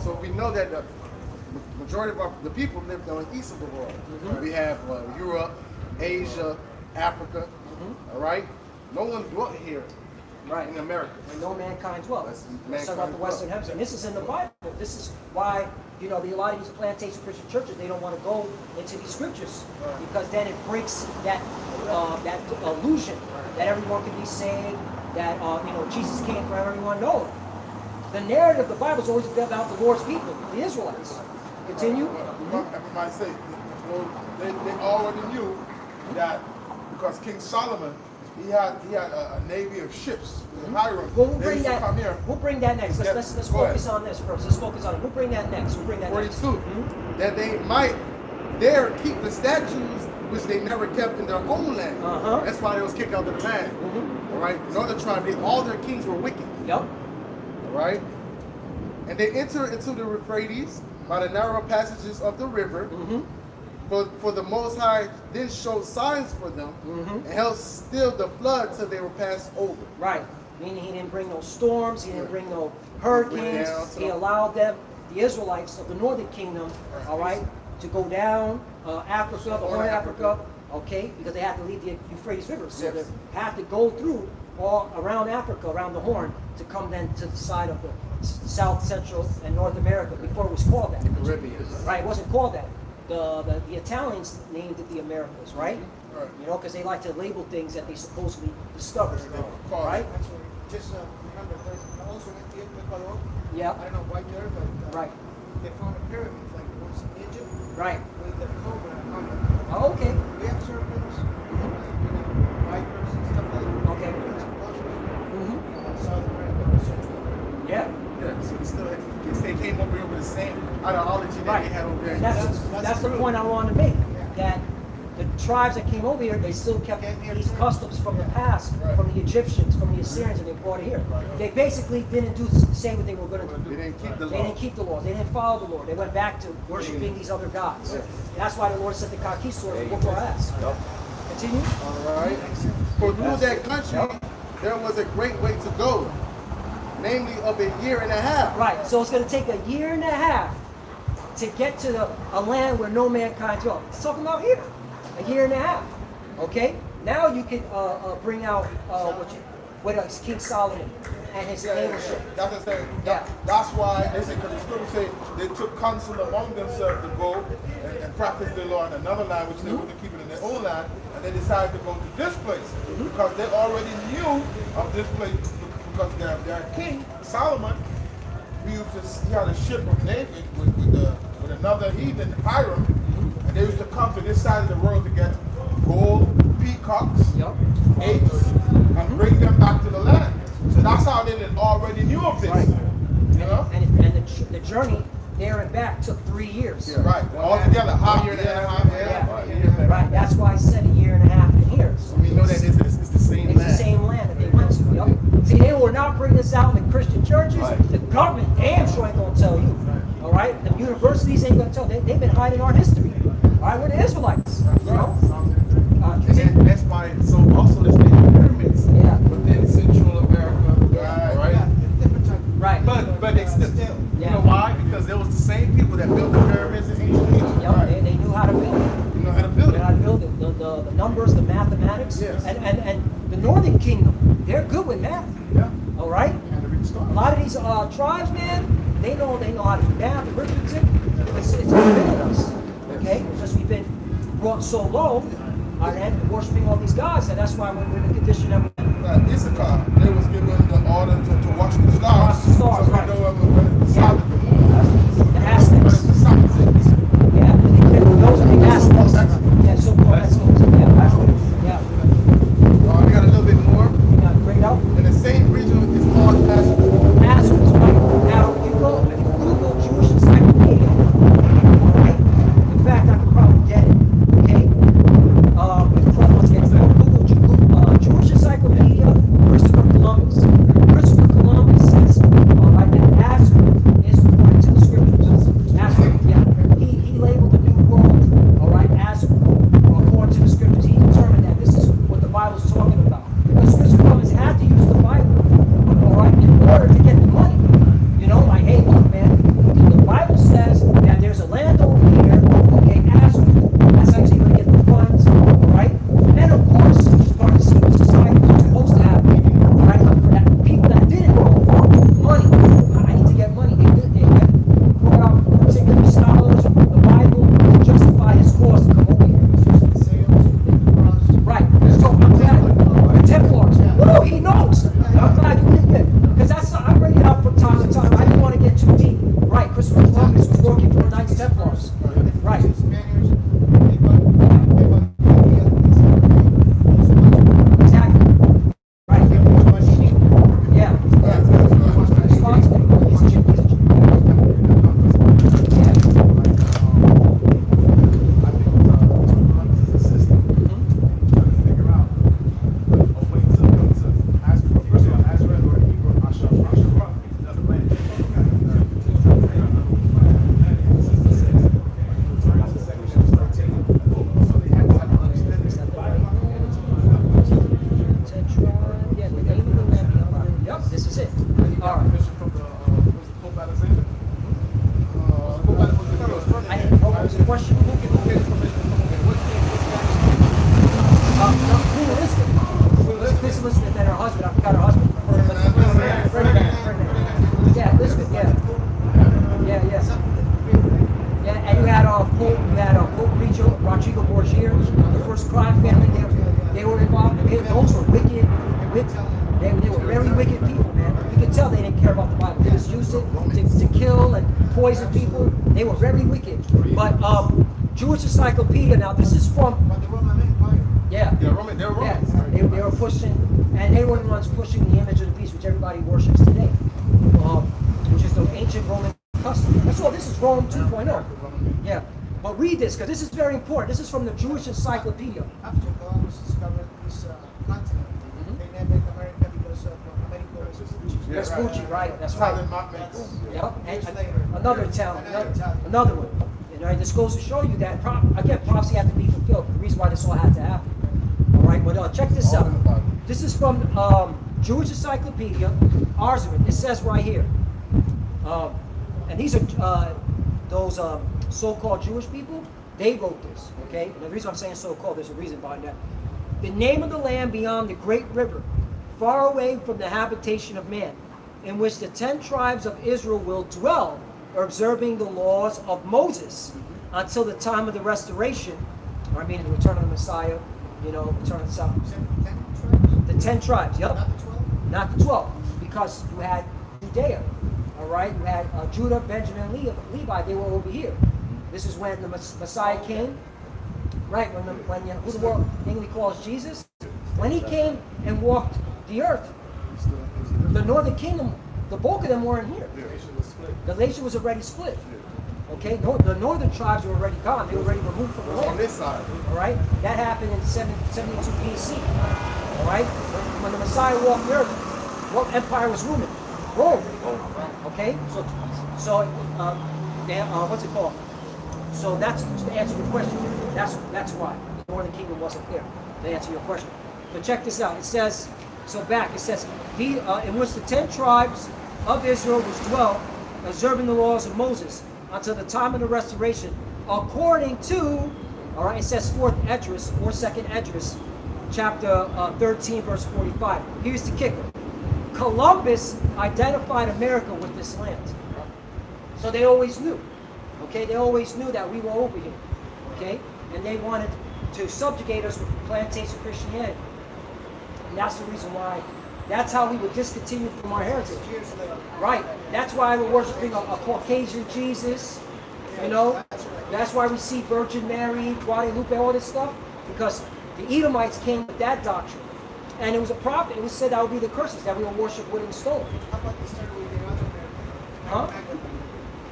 So we know that the majority of the people lived on the east of the world. We have Europe, Asia, Africa, all right? No one dwelt here in America. And no mankind dwelt. That's Let's talk about the Western Hemisphere. And this is in the Bible. This is why, you know, a lot of these plantation Christian churches, they don't want to go into these scriptures because then it breaks that illusion that everyone can be saved, that you know, Jesus came for everyone. No, the narrative of the Bible is always about the Lord's people, the Israelites. Continue. I say, well, they already knew that because King Solomon he had a navy of ships. Hiram. Well, we'll They bring used to that. come here. We'll bring that next. Yeah, Let's go ahead. focus on this first. Let's focus on it. We'll bring that next. We'll bring that next. 42. That they might dare keep the statues which they never kept in their own land. Uh-huh. That's why they was kicked out of the land. All right. Northern tribe, all their kings were wicked. Yep. All right. And they enter into the Euphrates by the narrow passages of the river. For the Most High then showed signs for them and held still the flood till they were passed over. Right. Meaning he didn't bring no storms. He didn't bring no hurricanes. down, so- He allowed them, the Israelites of the northern kingdom, all right, to go down Africa, the Horn of Africa, okay, because they had to leave the Euphrates River. So Yes. they had to go through all around Africa, around the Horn, to come then to the side of the South, Central, and North America before it was called that. Caribbean. Right, it wasn't called that. The Italians named it the Americas, right? Right. You know, because they like to label things that they supposedly discovered, right? Actually, just remember, there's also in Ecuador. Yeah. I don't know why there, but Right. they found a pyramid like the ones in Egypt Right. with the cobra on it. Oh, okay. We have serpents, vipers and stuff like that. Okay. We have vultures. Mm-hmm. South America, Central America. Yeah. Yeah, so they came over here with the same ideology that Right. they had over there. And that's the point I wanted to make. That the tribes that came over here, they still kept these customs from the past, from the Egyptians, from the Assyrians, and they brought it here. They basically didn't do the same what they were going to do. They didn't keep the They law. didn't keep the laws. They didn't follow the Lord. They went back to worshiping these other gods. That's why the Lord sent the conquistadors to whoop our ass. Continue. All right. For through that country, there was a great way to go, namely of a year and a half. Right. So it's going to take a year and a half to get to a land where no mankind dwelt. It's talking about here. A year and a half. Okay. Now you can bring out what is King Solomon and his naval ship. That's what I'm saying. Yeah. That's why they say, because the scripture say they took counsel among themselves to go and practice their law in another land, which they wouldn't keep it in their own land, and they decided to go to this place because they already knew of this place because their king Solomon, he had a ship of David with another heathen Hiram, and they used to come to this side of the world to get gold, peacocks, Yep. apes, and bring them back to the land. So that's how they already knew of this. Right. You know? And the journey there and back took 3 years. Right. Altogether, half year and a half. Yeah. Right. That's why I said a year and a half in here. So we know that it's the same It's land. the same land that they went to. Yep. See, they will not bring this out in the Christian churches. The government damn sure ain't gonna tell you. All right. The universities ain't gonna tell. They've been hiding our history. All right. We're the Israelites. You know? And Continue. then that's why, so also there's many pyramids Yeah. within Central America. Right. Yeah, different type. Right. But they still, you Yeah. know why? Because there was the same people that built the pyramids in ancient Egypt. Yep. They knew how to build it. You know how to build They it. know how to build it. The numbers, the mathematics, Yes. and the Northern Kingdom, they're good with math. Yeah. All right. You had to read the stars. A lot of these tribes, man, they know how to do math, arithmetic. It's been us. Okay, it's just we've been brought so low, and worshiping all these gods, and that's why we're in the condition that we're in. Issachar, they was given the order to watch the stars. Watch the stars, so we right. know when it's solid. The Aztecs. It's solid things. Yeah, those are the Aztecs. Yeah, so-called Aztecs. Yeah. We got a little bit more. We got great out. And the same region is called Passover. Masters, right? Now, if you Google Jewish encyclopedia, right? In fact, I could probably get it, okay? Let's get it. Google Jewish encyclopedia, Christopher Columbus. Christopher Columbus says, right, that Nazareth is question? Who Queen Elizabeth and her husband. I forgot her husband. Yeah, Elizabeth. Yeah. Yeah, and you had Pope Rodrigo Borgia, the first crime family. They were involved. Those were wicked. They were very wicked people, man. You could tell they didn't care about the Bible. They just used it to kill and poison people. They were very wicked. But Jewish Encyclopedia. Now this is from. But the Roman Empire. Yeah. They're Roman. They're Roman. Yeah, they were pushing, and they were the ones pushing the image of the beast, which everybody worships today, which is the ancient Roman custom. That's all. This is Rome 2.0. Yeah, but read this because this is very important. This is from the Jewish Encyclopedia. After Columbus discovered this continent, they named it America because of America was Vespucci. Vespucci, right? That's right. Yep. And another town, another one. You know, this goes to show you that again, prophecy had to be fulfilled. The reason why this all had to happen. All right, but check this out. This is from Jewish Encyclopedia, Arzaman. It says right here, and these are those so-called Jewish people. They wrote this. Okay, and the reason I'm saying so-called, there's a reason behind that. The name of the land beyond the great river, far away from the habitation of man, in which the 10 tribes of Israel will dwell, observing the laws of Moses until the time of the restoration, or I mean the return of the Messiah, you know, return of the Messiah. The 10 tribes, yep. Not the 12? Not the 12, because you had Judea, all right? You had Judah, Benjamin, and Levi, they were over here. This is when the Messiah came, right? Who the world English calls Jesus. When he came and walked the earth, the northern kingdom, the bulk of them weren't here. The nation was already split. Okay, the northern tribes were already gone. They were already removed from the land. On this side. All right, that happened in 72 BC. All right, when the Messiah walked the earth, what empire was ruling? Rome. Okay, so what's it called? So that's to answer your question. That's why the northern kingdom wasn't there. To answer your question. But check this out. It says in which the 10 tribes of Israel was dwelt, observing the laws of Moses until the time of the restoration, according to, all right, it says 4th Esdras or 2nd Esdras, chapter 13, verse 45. Here's the kicker. Columbus identified America with this land. So they always knew. Okay, they always knew that we were over here. Okay, and they wanted to subjugate us with plantation Christianity. And that's the reason why. That's how we would discontinue from our heritage. Right. That's why we're worshiping a Caucasian Jesus. You know. That's why we see Virgin Mary, Guadalupe, all this stuff. Because the Edomites came with that doctrine. And it was a prophet. It was said that would be the curses, that we will worship wood and stone. How about the story with the other Mary? Huh?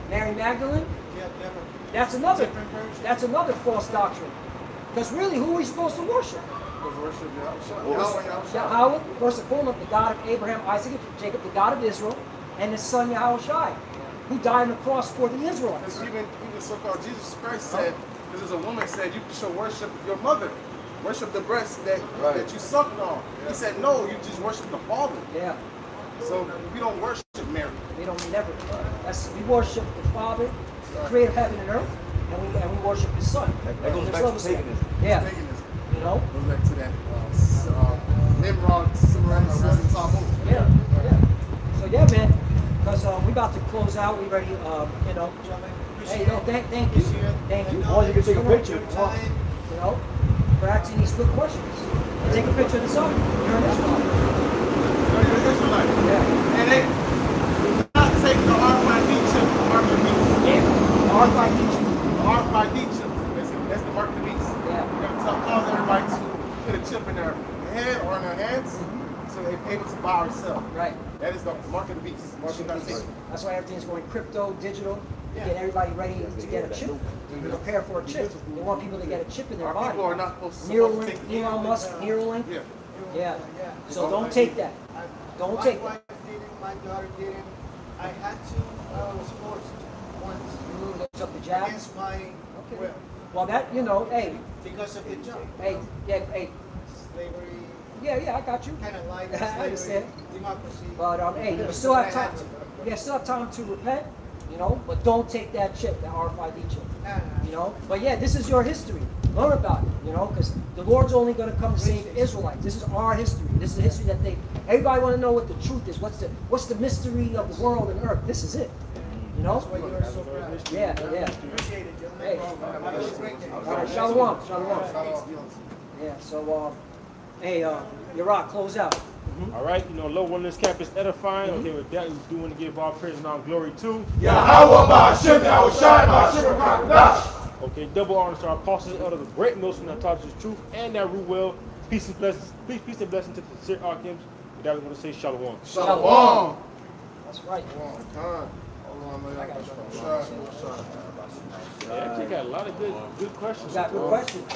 Mary Magdalene? Yeah, never. That's another. Different version. That's another false doctrine. Because really, who are we supposed to worship? Yahweh, first and foremost, the God of Abraham, Isaac, and Jacob, the God of Israel, and his son Yahawashi, who died on the cross for the Israelites. Because even so-called Jesus Christ said, because a woman said, you should worship your mother. Worship the breast that you sucked on. He said, no, you just worship the Father. Yeah. So we don't worship Mary. We never. We worship the Father, the creator of heaven and earth, and we worship his son. That goes back to paganism. Yeah. Paganism. You know? Goes back to that Nimrod, Semiramis, and Tammuz. Yeah. So yeah, man. Because we about to close out. We ready, you know. Hey, no, thank you. Thank you. Or you can take a picture. You know, for asking these good questions. Take a picture of the sun. You're an Israelite. Yeah. And they do not take the RFID chip to mark the beast. Yeah. RFID chip. The RFID chip. That's the mark of the beast. Yeah. We're going to cause everybody to put a chip in their head or in their hands so they're able to buy or sell. Right. That is the mark of the beast. That's why everything's going crypto, digital. To get everybody ready to get a chip, to prepare for a chip. They want people to get a chip in their body. People are not supposed to Neuralink, take Elon Musk, Neuralink. Yeah. Yeah. So don't take that. Don't take My that. wife didn't, my daughter didn't. I had to, I was forced once Looks up the jab. against my will Well, that, you know, hey, because of the job. hey, Slavery, yeah, I got you. kind of like I slavery, understand. democracy. But hey, you still have time. You still have time to repent you know, but don't take that chip, that RFID chip, Nah. you know. But yeah, this is your history. Learn about it, you know, because the Lord's only going to come to save the Israelites. This is our history. This is the history that everybody want to know what the truth is. What's the mystery of the world and earth? This is it, you know. That's why you are so proud. Yeah. Appreciate it, gentlemen. Hey. Have a great day. All right, shalom. Yeah. So, hey, Yara, close out. All right, you know, Lord, one this campus edifying. Okay, with that, we do want to give all praise and all glory to Yahawashi144. Okay, double honor to our apostles, elders, the great millstone that taught us the truth and that rule well. Peace and blessings, peace and blessings to the sincere Archims. With that, we want to say shalom. Shalom. That's right. Yeah, actually got a lot of good questions. You got good questions.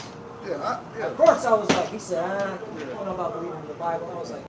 Yeah, Of course, I was like, he said, I don't know about believing in the Bible. I was like,